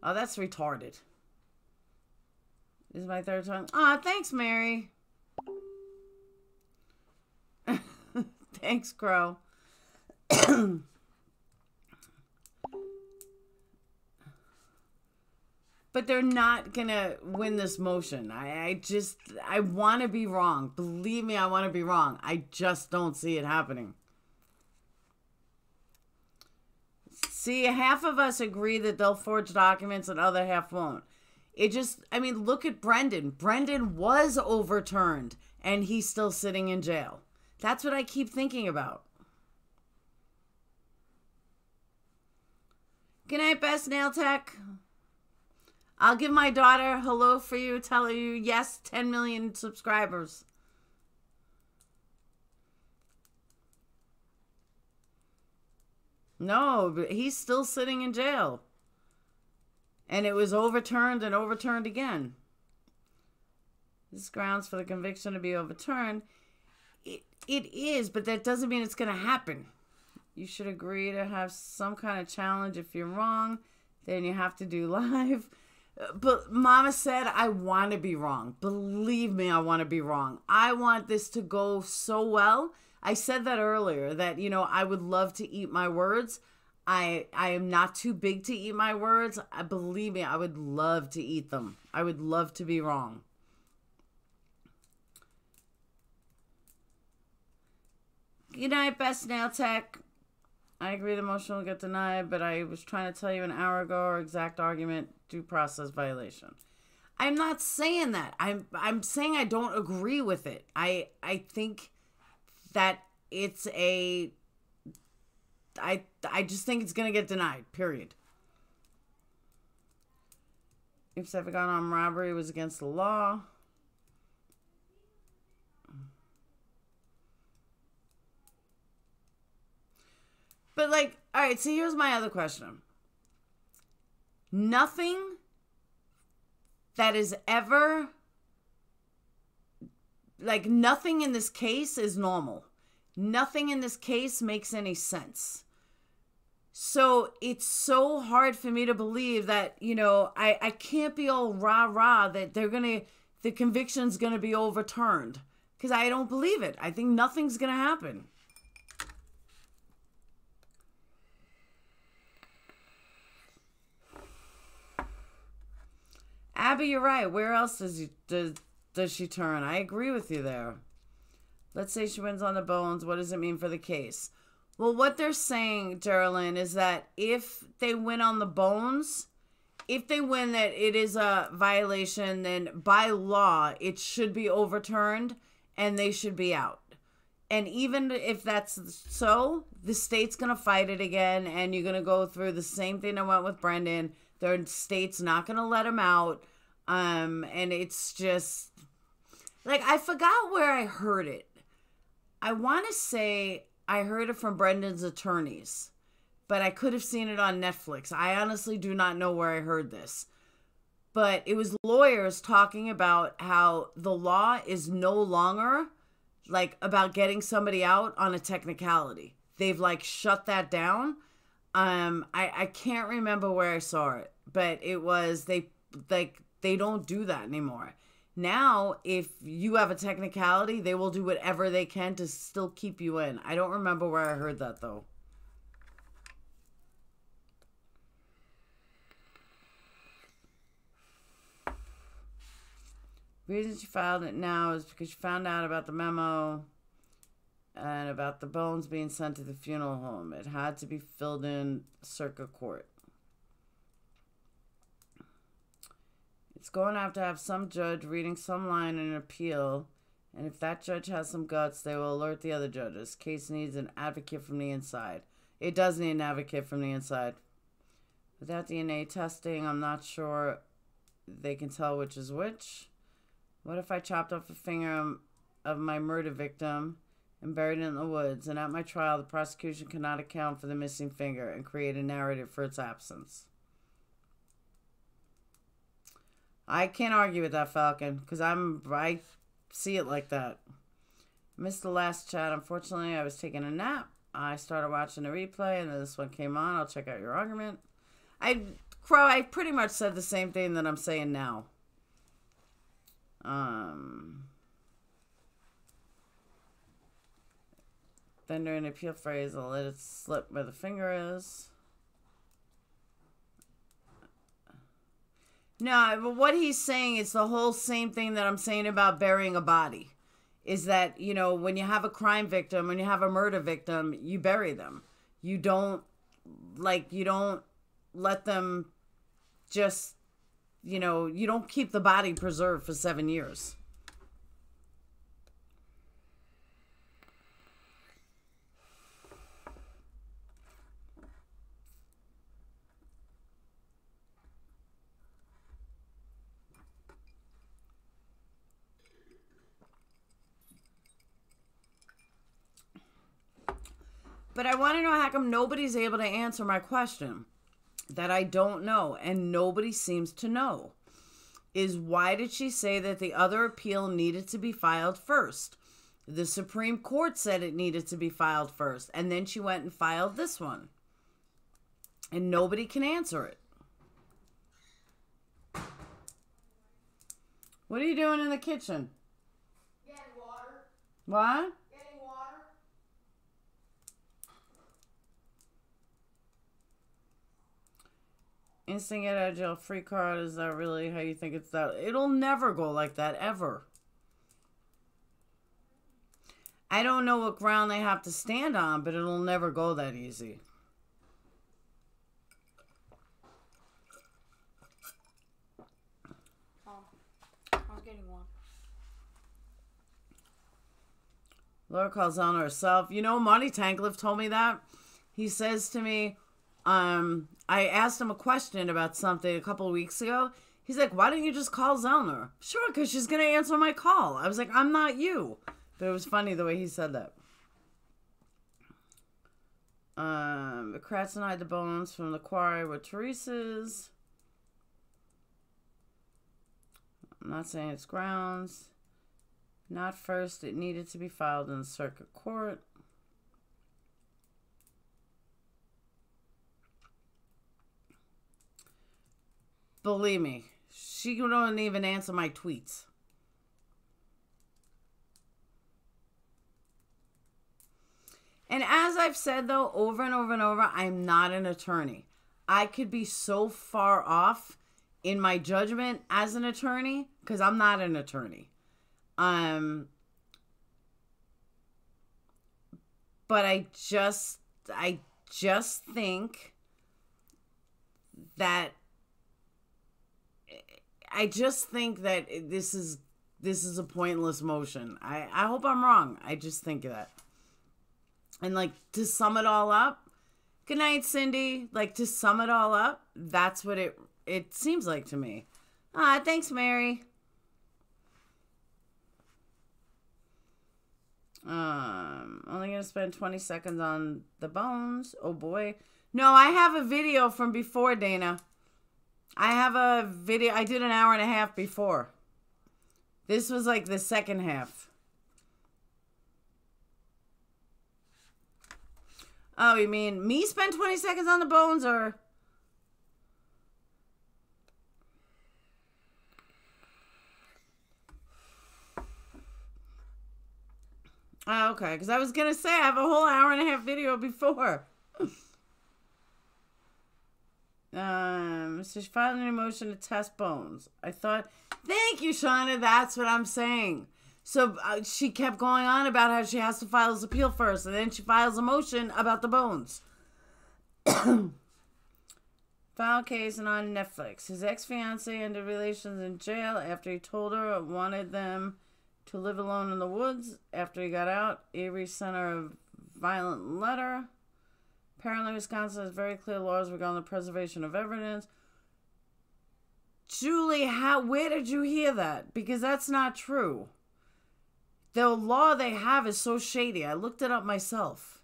Oh, that's retarded. This is my third time. Aw, thanks, Mary. Thanks, Crow. But they're not going to win this motion. I want to be wrong. Believe me, I want to be wrong. I just don't see it happening. See, half of us agree that they'll forge documents and other half won't. It just, I mean, look at Brendan. Brendan was overturned and he's still sitting in jail. That's what I keep thinking about. Good night, Best Nail Tech. I'll give my daughter hello for you, tell you yes, 10 million subscribers. No, but he's still sitting in jail. And it was overturned and overturned again. This grounds for the conviction to be overturned. It is, but that doesn't mean it's going to happen. You should agree to have some kind of challenge. If you're wrong, then you have to do live. But Mama said, I want to be wrong. Believe me, I want to be wrong. I want this to go so well. I said that earlier, that, you know, I would love to eat my words. I am not too big to eat my words. Believe me, I would love to eat them. I would love to be wrong. Good night, Best Nail Tech. I agree the motion will get denied, but I was trying to tell you an hour ago our exact argument, due process violation. I'm not saying that. I'm saying I don't agree with it. I think that it's a... I just think it's going to get denied, period. If Stefan armed robbery was against the law. But, like, all right, so here's my other question. Nothing that is ever, like, nothing in this case is normal. Nothing in this case makes any sense. So it's so hard for me to believe that, you know, I can't be all rah-rah that the conviction's going to be overturned. Because I don't believe it. I think nothing's going to happen. Abby, you're right. Where else does she turn? I agree with you there. Let's say she wins on the bones. What does it mean for the case? Well, what they're saying, Geraldine, is that if they win on the bones, if they win that it is a violation, then by law, it should be overturned and they should be out. And even if that's so, the state's going to fight it again, and you're going to go through the same thing that went with Brendan. The state's not going to let him out. And it's just, like, I forgot where I heard it. I want to say I heard it from Brendan's attorneys, but I could have seen it on Netflix. I honestly do not know where I heard this. But it was lawyers talking about how the law is no longer like about getting somebody out on a technicality. They've like shut that down. I can't remember where I saw it, but it was they don't do that anymore. Now, if you have a technicality, they will do whatever they can to still keep you in. I don't remember where I heard that though. The reason she filed it now is because she found out about the memo and about the bones being sent to the funeral home. It had to be filled in circuit court. It's going to have some judge reading some line in an appeal, and if that judge has some guts, they will alert the other judges. Case needs an advocate from the inside. It does need an advocate from the inside. Without DNA testing, I'm not sure they can tell which is which. What if I chopped off a finger of my murder victim and buried it in the woods, and at my trial, the prosecution cannot account for the missing finger and create a narrative for its absence? I can't argue with that, Falcon, because I see it like that. Missed the last chat. Unfortunately, I was taking a nap. I started watching the replay, and then this one came on. I'll check out your argument. Crow, I pretty much said the same thing that I'm saying now. Then during the appeal phrase, I'll let it slip where the finger is. No, but what he's saying is the whole same thing that I'm saying about burying a body. Is that, you know, when you have a crime victim, when you have a murder victim, you bury them. You don't let them just, you know, you don't keep the body preserved for 7 years. But I want to know how come nobody's able to answer my question that I don't know, and nobody seems to know, is why did she say that the other appeal needed to be filed first? The Supreme Court said it needed to be filed first, and then she went and filed this one. And nobody can answer it. What are you doing in the kitchen?
Getting water.
What?
Getting water.
Instant get out of jail free card, is that really how you think it's that? It'll never go like that, ever. I don't know what ground they have to stand on, but it'll never go that easy.
Oh, I was getting one.
Laura calls on herself. You know, Monty Tankliff told me that. He says to me, I asked him a question about something a couple of weeks ago. He's like, why don't you just call Zellner? Sure, because she's going to answer my call. I was like, I'm not you. But it was funny the way he said that. The Kratz denied the bones from the quarry with Teresa's. I'm not saying it's grounds. Not first. It needed to be filed in the circuit court. Believe me, she don't even answer my tweets. And as I've said, though, over and over and over, I'm not an attorney. I could be so far off in my judgment as an attorney, because I'm not an attorney. But I just think that this is a pointless motion. I hope I'm wrong. I just think that. And like, to sum it all up, good night, Cindy. Like, to sum it all up, that's what it seems like to me. Thanks, Mary. Only gonna spend 20 seconds on the bones. Oh boy. No, I have a video from before, Dana. I have a video. I did an hour and a half before. This was like the second half. Oh, you mean me spend 20 seconds on the bones, or? Oh, okay, because I was going to say I have a whole hour and a half video before. So she filed an motion to test bones. I thought, thank you, Shauna, that's what I'm saying. So she kept going on about how she has to file his appeal first, and then she files a motion about the bones. File case and on Netflix. His ex-fiancée ended relations in jail after he told her wanted them to live alone in the woods. After he got out, Avery sent her a violent letter. Apparently, Wisconsin has very clear laws regarding the preservation of evidence. Julie, where did you hear that? Because that's not true. The law they have is so shady. I looked it up myself.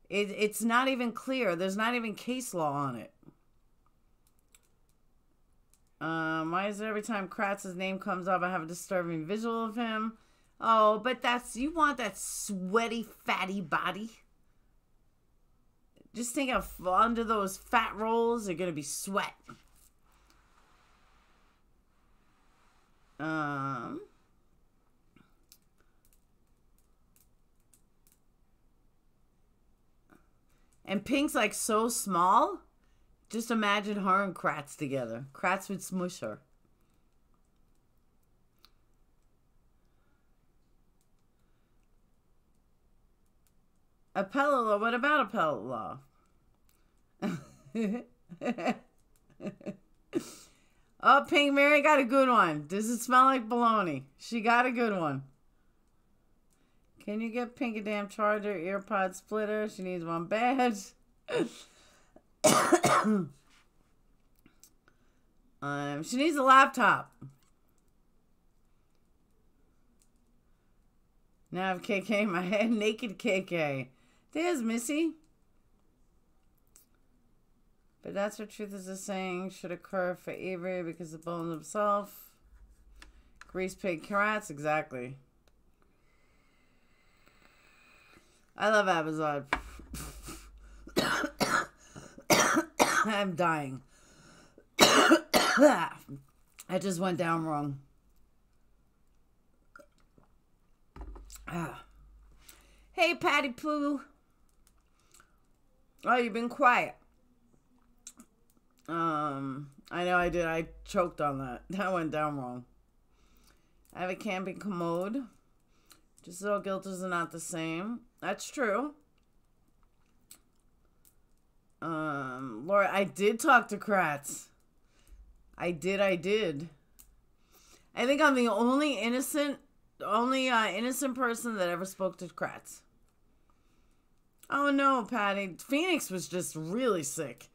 It's not even clear. There's not even case law on it. Why is it every time Kratz's name comes up, I have a disturbing visual of him? Oh, but you want that sweaty, fatty body. Just think of under those fat rolls, they're going to be sweat. And Pink's like so small. Just imagine her and Kratz together. Kratz would smush her. Appellate law? What about appellate law? Oh, Pink Mary got a good one. Does it smell like bologna? She got a good one. Can you get Pink a damn charger, earpod splitter? She needs one bad. She needs a laptop. Now I have KK in my head. Naked KK. There's Missy. But that's what Truth is saying should occur for Avery because the bones himself. Grease pig Kratz. Exactly. I love Amazon. I'm dying. I just went down wrong. Hey, Patty Pooh. Oh, you've been quiet. I know I did. I choked on that. That went down wrong. I have a camping commode. Just as all guilters are not the same. That's true. Laura, I did talk to Kratz. I did. I think I'm the only innocent person that ever spoke to Kratz. Oh no, Patty. Phoenix was just really sick.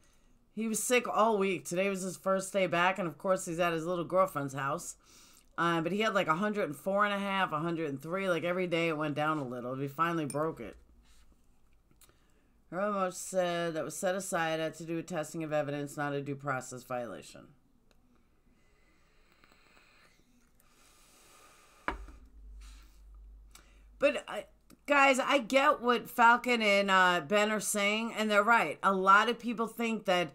He was sick all week. Today was his first day back, and of course he's at his little girlfriend's house. But he had like 104.5, 103. Like every day it went down a little. He finally broke it. Romo said that was set aside had to do with testing of evidence, not a due process violation. But, guys, I get what Falcon and Ben are saying, and they're right. A lot of people think that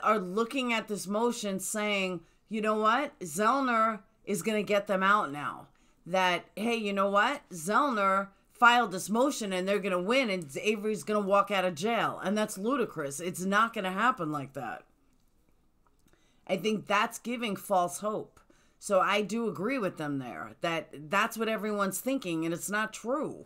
are looking at this motion saying, you know what? Zellner is going to get them out now. That, hey, you know what? Zellner filed this motion and they're going to win and Avery's going to walk out of jail. And that's ludicrous. It's not going to happen like that. I think that's giving false hope. So I do agree with them there, that that's what everyone's thinking, and it's not true.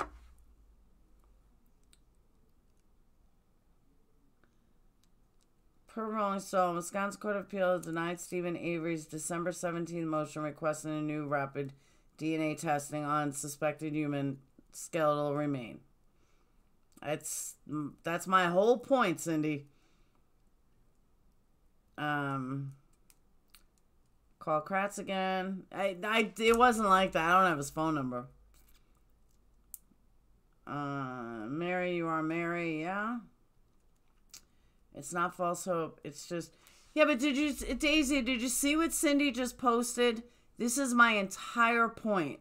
Per Rolling Stone, Wisconsin Court of Appeals denied Stephen Avery's December 17th motion requesting a new rapid DNA testing on suspected human skeletal remain. That's my whole point, Cindy. Call Kratz again. It wasn't like that. I don't have his phone number. Mary, you are Mary, yeah. It's not false hope. It's just, yeah. But Daisy? Did you see what Cindy just posted? This is my entire point.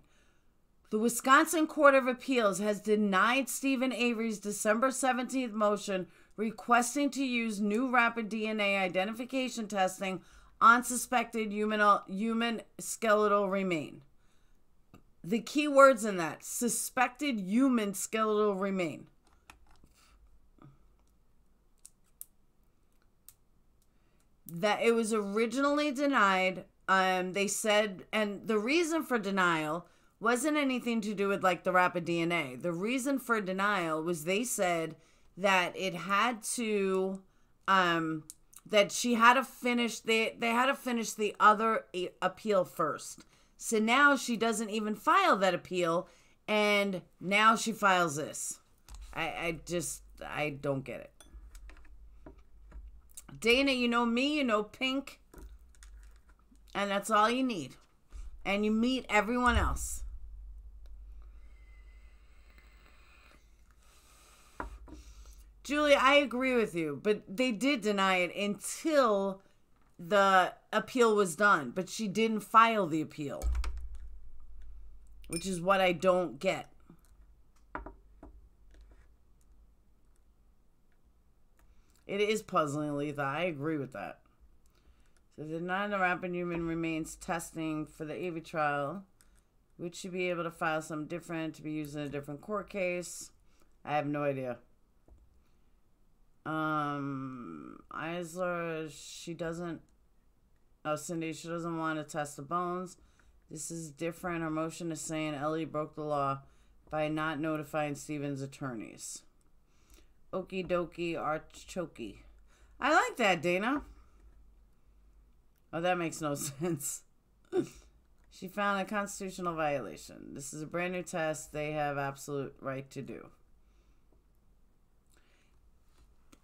The Wisconsin Court of Appeals has denied Stephen Avery's December 17th motion requesting to use new rapid DNA identification testing on suspected human skeletal remain. The key words in that, suspected human skeletal remain. That it was originally denied. They said, and the reason for denial wasn't anything to do with like the rapid DNA. The reason for denial was they said that it had to, that she had to finish, they had to finish the other appeal first. So now she doesn't even file that appeal, and now she files this. I don't get it. Dana, you know me, you know Pink, and that's all you need. And you meet everyone else. Julie, I agree with you, but they did deny it until the appeal was done. But she didn't file the appeal, which is what I don't get. It is puzzling, Letha. I agree with that. So deny the rapid human remains testing for the Avery trial, which should be able to file something different to be used in a different court case. I have no idea. Eisler, she doesn't. Oh, Cindy, she doesn't want to test the bones. This is different. Her motion is saying Ellie broke the law by not notifying Stephen's attorneys. Okie dokie, archchokey. I like that, Dana. Oh, that makes no sense. She found a constitutional violation. This is a brand new test they have absolute right to do.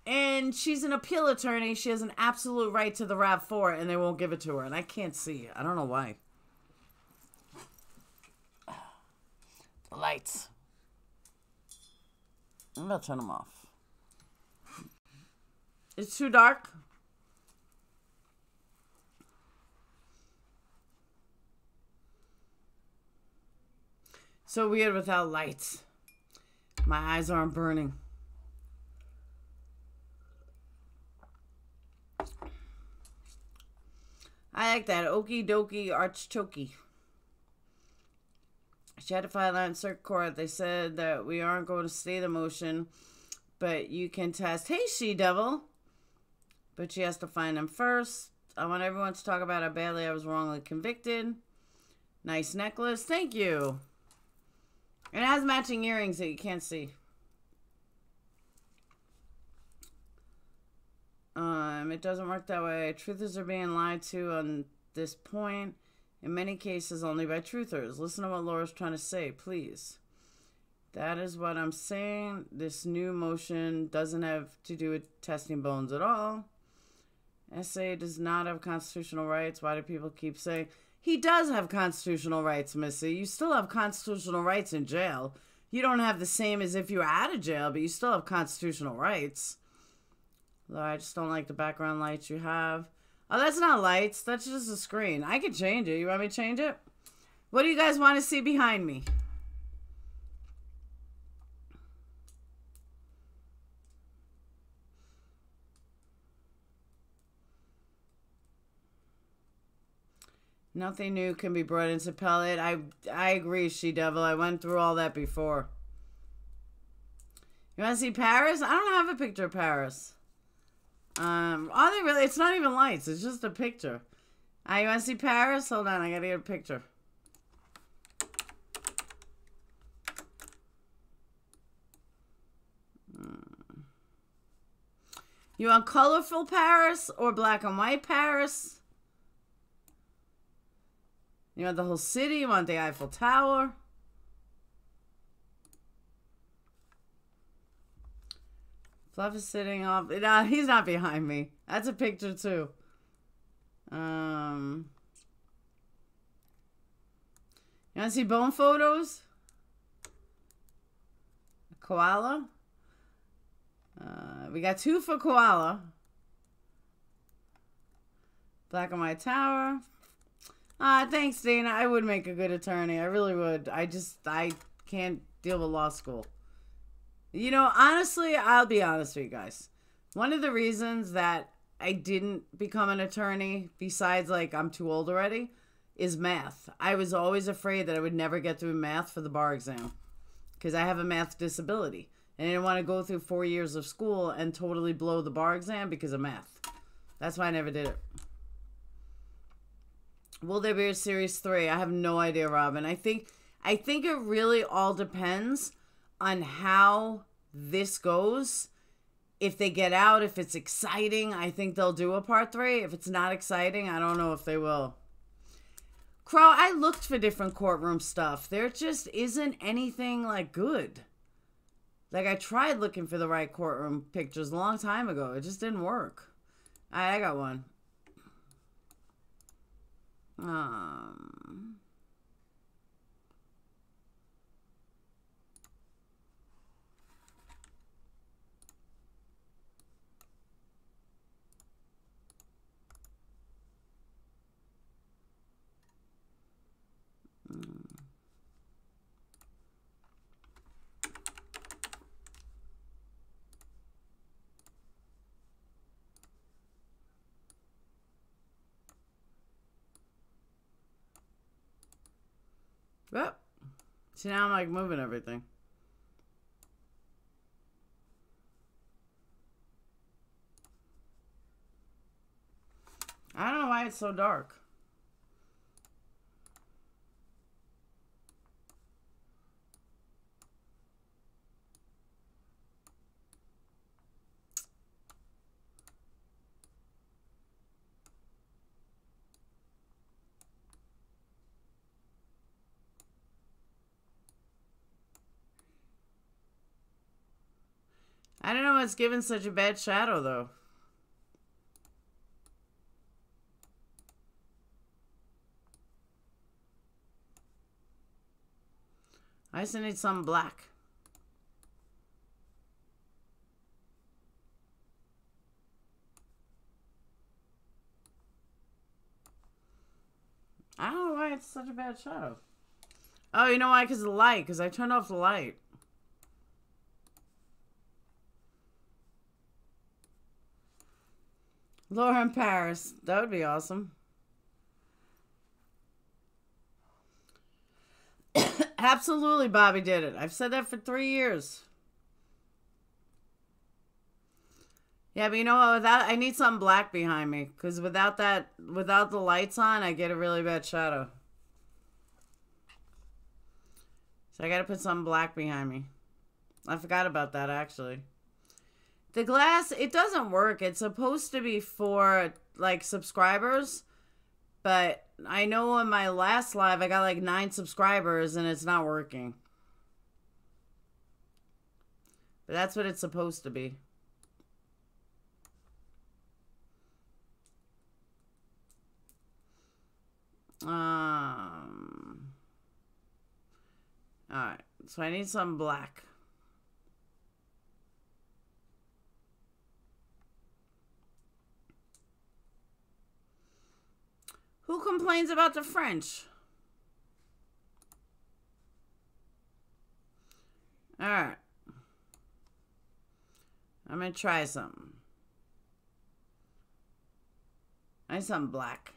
And she's an appeal attorney. She has an absolute right to the RAV4, and they won't give it to her. And I can't see. I don't know why. The lights. I'm going to turn them off. It's too dark. So weird without lights. My eyes aren't burning. I like that. Okie dokie, archchokey. She had to file that in circuit court. They said that we aren't going to stay the motion, but you can test. Hey, she-devil. But she has to find them first. I want everyone to talk about how badly I was wrongly convicted. Nice necklace. Thank you. And it has matching earrings that you can't see. It doesn't work that way. Truthers are being lied to on this point. In many cases, only by truthers. Listen to what Laura's trying to say, please. That is what I'm saying. This new motion doesn't have to do with testing bones at all. SA does not have constitutional rights. Why do people keep saying... He does have constitutional rights, Missy. You still have constitutional rights in jail. You don't have the same as if you were out of jail, but you still have constitutional rights. I just don't like the background lights you have. Oh, that's not lights. That's just a screen. I could change it. You want me to change it? What do you guys want to see behind me? Nothing new can be brought into pellet. I agree, she-devil. I went through all that before. You want to see Paris? I don't have a picture of Paris. Are they really? It's not even lights. It's just a picture. You want to see Paris? Hold on, I gotta get a picture. You want colorful Paris or black and white Paris? You want the whole city? You want the Eiffel Tower? Fluff is sitting off. No, he's not behind me. That's a picture too. You want to see bone photos? Koala. We got 2 for koala. Black and white tower. Thanks, Dana. I would make a good attorney. I really would. I can't deal with law school. You know, honestly, I'll be honest with you guys. One of the reasons that I didn't become an attorney, besides like I'm too old already, is math. I was always afraid that I would never get through math for the bar exam because I have a math disability. And I didn't want to go through 4 years of school and totally blow the bar exam because of math. That's why I never did it. Will there be a series 3? I have no idea, Robin. I think it really all depends on how this goes. If they get out, if it's exciting, I think they'll do a part 3. If it's not exciting, I don't know if they will. Crow, I looked for different courtroom stuff. There just isn't anything like good. Like, I tried looking for the right courtroom pictures a long time ago. It just didn't work. I got one. Well, see, now I'm like moving everything. I don't know why it's so dark. I don't know what's giving such a bad shadow, though. I just need some black. I don't know why it's such a bad shadow. Oh, you know why? Because of the light. Because I turned off the light. Laura in Paris. That would be awesome. Absolutely, Bobby did it. I've said that for 3 years. Yeah, but you know what? Without, I need something black behind me. Because without that, without the lights on, I get a really bad shadow. So I got to put something black behind me. I forgot about that, actually. The glass, it doesn't work. It's supposed to be for, like, subscribers. But I know on my last live, I got, like, 9 subscribers, and it's not working. But that's what it's supposed to be. Alright, so I need some black. Who complains about the French? Alright. I'm gonna try something. I need something black.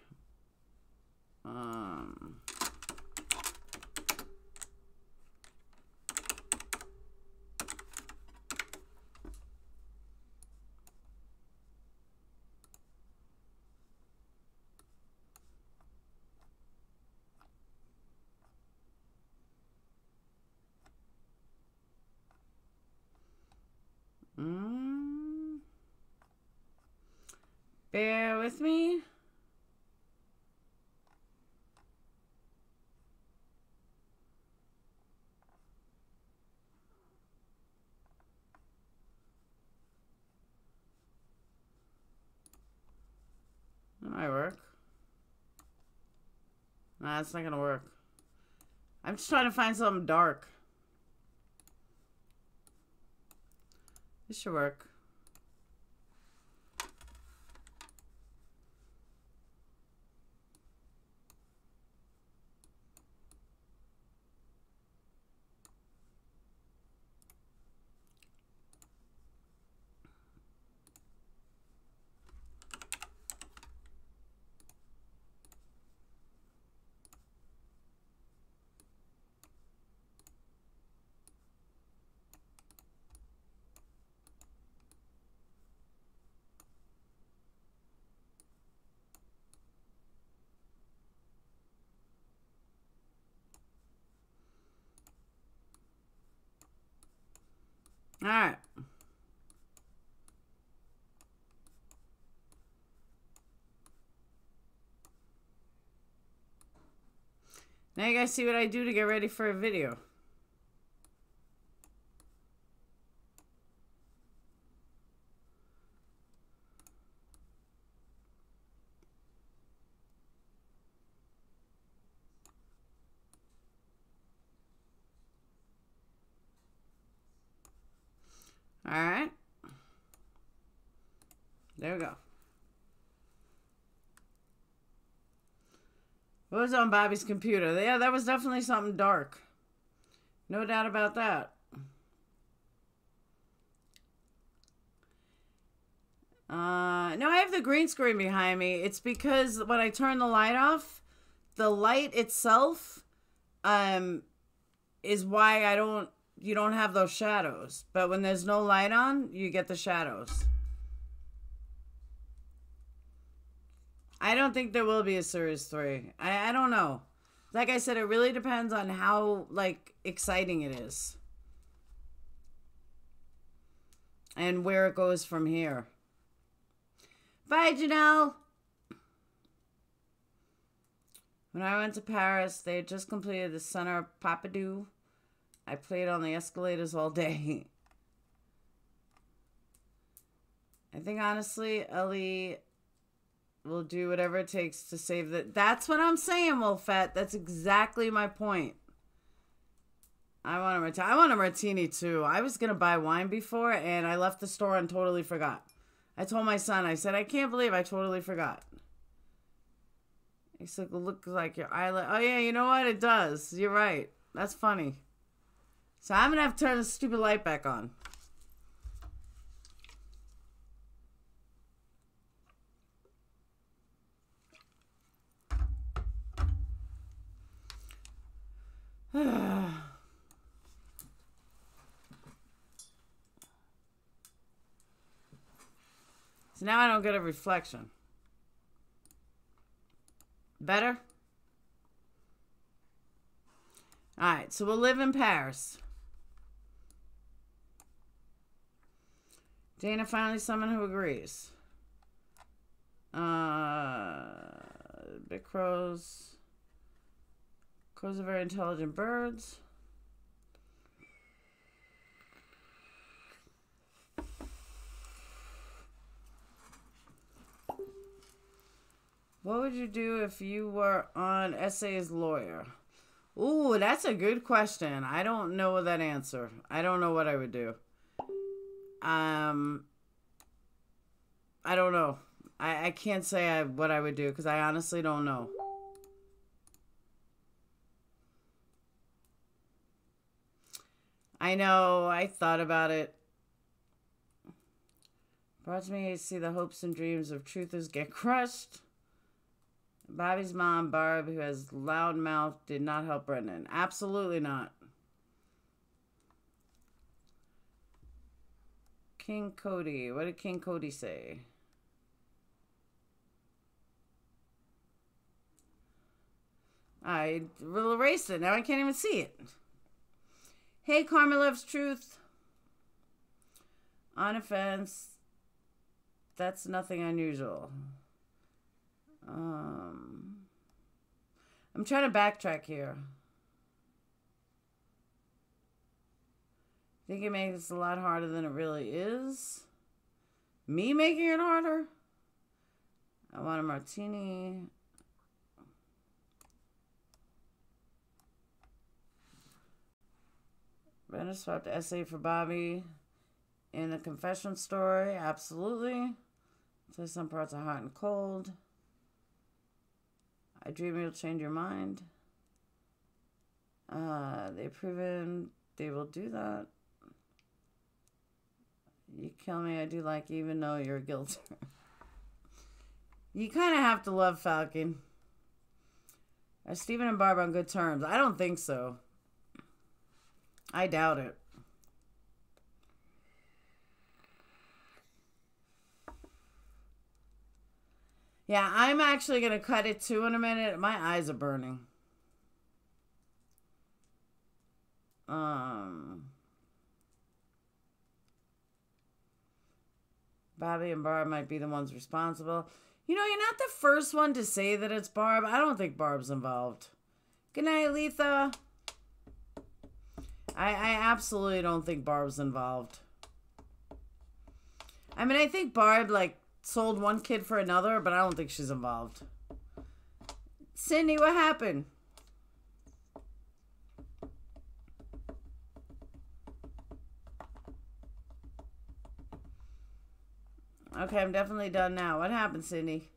Bear with me. That might work. Nah, it's not gonna work. I'm just trying to find something dark. This should work. All right. Now you guys see what I do to get ready for a video. All right. There we go. What was on Bobby's computer? Yeah, that was definitely something dark. No doubt about that. No, I have the green screen behind me. It's because when I turn the light off, the light itself is why you don't have those shadows. But when there's no light on, you get the shadows. I don't think there will be a Series 3. I don't know. Like I said, it really depends on how, like, exciting it is. And where it goes from here. Bye, Janelle! When I went to Paris, they had just completed the Center of Pompidou. I played on the escalators all day. I think, honestly, Ellie will do whatever it takes to save the... That's what I'm saying, Wolfette. That's exactly my point. I want a martini, too. I was going to buy wine before, and I left the store and totally forgot. I told my son, I said, I can't believe I totally forgot. He said, look like your eyelid. Oh, yeah, you know what? It does. You're right. That's funny. So I'm going to have to turn the stupid light back on. So now I don't get a reflection. Better? Alright, so we'll live in Paris. Dana finally someone who agrees. Big crows. Crows are very intelligent birds. What would you do if you were on Essay's lawyer? Ooh, that's a good question. I don't know that answer. I don't know what I would do. I don't know. I can't say what I would do because I honestly don't know. I know. I thought about it. Brought to me to see the hopes and dreams of truthers get crushed. Bobby's mom, Barb, who has loud mouth, did not help Brendan. Absolutely not. King Cody. What did King Cody say? I will erase it. Now I can't even see it. Hey, Karma Loves Truth. On offense. that's nothing unusual. I'm trying to backtrack here. I think it makes it a lot harder than it really is. Me making it harder? I want a martini. Brenda swapped essay for Bobby in the confession story. Absolutely. So some parts are hot and cold. I dream you'll change your mind. They've proven they will do that. You kill me, I do like you, even though you're guilty. You kind of have to love Falcon. Are Steven and Barb on good terms? I don't think so. I doubt it. Yeah, I'm actually going to cut it too in a minute. My eyes are burning. Bobby and Barb might be the ones responsible. You know, you're not the first one to say that it's Barb. I don't think Barb's involved. Good night, Letha. I absolutely don't think Barb's involved. I mean, I think Barb, like, sold one kid for another, but I don't think she's involved. Cindy, what happened? Okay, I'm definitely done now. What happened, Cindy?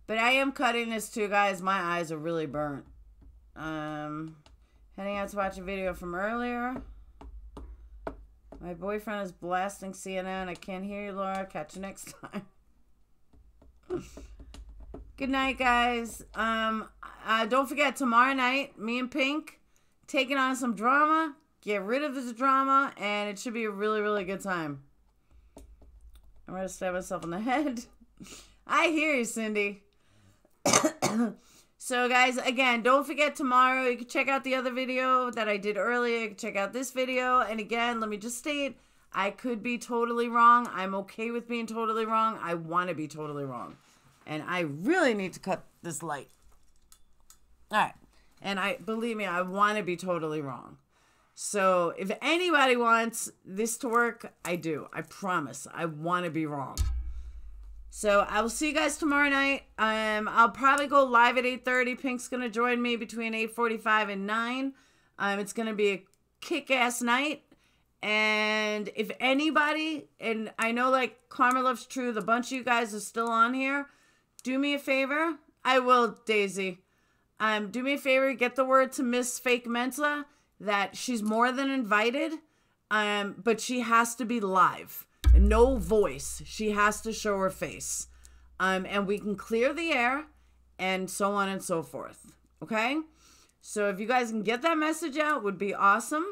But I am cutting this too, guys. My eyes are really burnt. Heading out to watch a video from earlier. My boyfriend is blasting CNN. I can't hear you, Laura. Catch you next time. Good night, guys. Don't forget, tomorrow night, me and Pink taking on some drama. Get rid of this drama, and it should be a really, really good time. I'm going to stab myself in the head. I hear you, Cindy. So, guys, again, don't forget tomorrow. You can check out the other video that I did earlier. You can check out this video. And again, let me just state, I could be totally wrong. I'm okay with being totally wrong. I want to be totally wrong. And I really need to cut this light. All right. And believe me, I want to be totally wrong. So if anybody wants this to work, I do. I promise. I want to be wrong. So I will see you guys tomorrow night. I'll probably go live at 8:30. Pink's going to join me between 8:45 and 9. It's going to be a kick-ass night. And if anybody, and I know like Karma Loves Truth, a bunch of you guys are still on here. Do me a favor. I will, Daisy. Do me a favor. Get the word to Miss Fake Mensa that she's more than invited. But she has to be live. No voice. She has to show her face. And we can clear the air and so on and so forth. Okay? So if you guys can get that message out, would be awesome.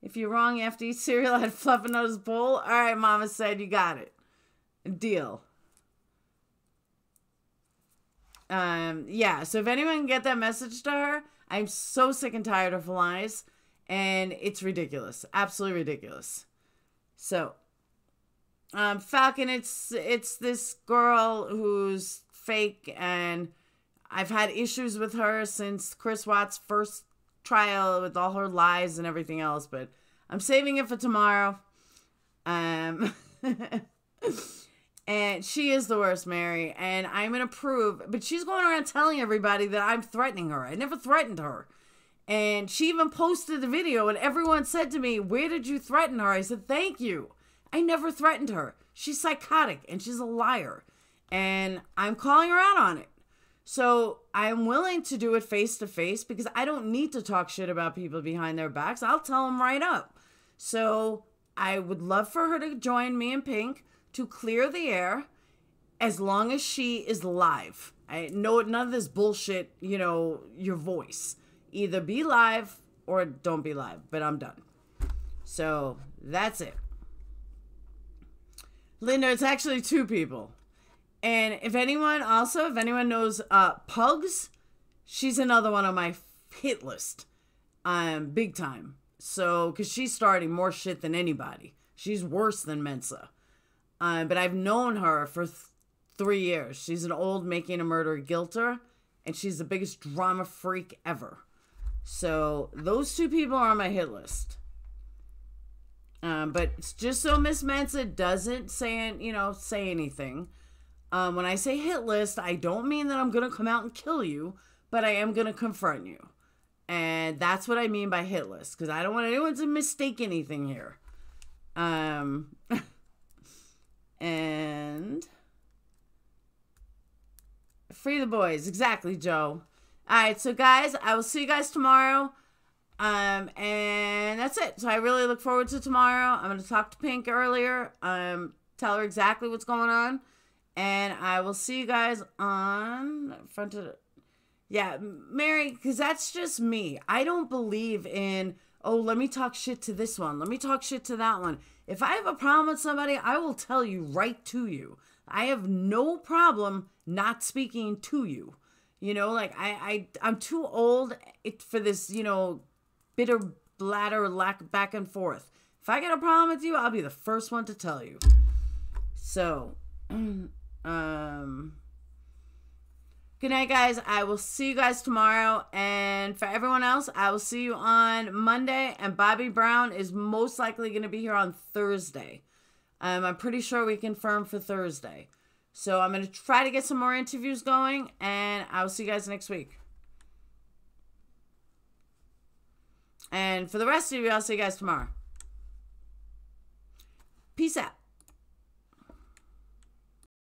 If you're wrong, you have to eat cereal at Fluffinose Bowl. All right, Mama said you got it. Deal. Yeah, so if anyone can get that message to her, I'm so sick and tired of lies. And it's ridiculous. Absolutely ridiculous. So, Falcon, it's this girl who's fake, and I've had issues with her since Chris Watts' first trial with all her lies and everything else, but I'm saving it for tomorrow. And she is the worst, Mary, and I'm going to prove, but she's going around telling everybody that I'm threatening her. I never threatened her. And she even posted the video, and everyone said to me, "Where did you threaten her?" I said, "Thank you. I never threatened her. She's psychotic, and she's a liar. And I'm calling her out on it. So I'm willing to do it face to face because I don't need to talk shit about people behind their backs. I'll tell them right up. So I would love for her to join me and Pink to clear the air as long as she is live. I know none of this bullshit, you know, your voice. Either be live or don't be live, but I'm done. So that's it. Linda, it's actually 2 people. And if anyone knows Pugs, she's another one on my hit list. Big time. So, because she's starting more shit than anybody. She's worse than Mensa. But I've known her for 3 years. She's an old Making a Murderer guilter, and she's the biggest drama freak ever. So those two people are on my hit list. But it's just so Miss Mensa doesn't say anything. When I say hit list, I don't mean that I'm going to come out and kill you, but I am going to confront you. And that's what I mean by hit list, because I don't want anyone to mistake anything here. And free the boys. Exactly, Joe. All right, so guys, I will see you guys tomorrow. And that's it. So I really look forward to tomorrow. I'm going to talk to Pink earlier. Tell her exactly what's going on. And I will see you guys on front of... Yeah, Mary, because that's just me. I don't believe in, oh, let me talk shit to this one. Let me talk shit to that one. If I have a problem with somebody, I will tell you right to you. I have no problem not speaking to you. You know, like, I'm too old for this, bitter bladder back and forth. If I get a problem with you, I'll be the first one to tell you. So, good night, guys. I will see you guys tomorrow. And for everyone else, I will see you on Monday. And Bobby Brown is most likely going to be here on Thursday. I'm pretty sure we confirmed for Thursday. So I'm going to try to get some more interviews going. And I will see you guys next week. And for the rest of you, I'll see you guys tomorrow. Peace out.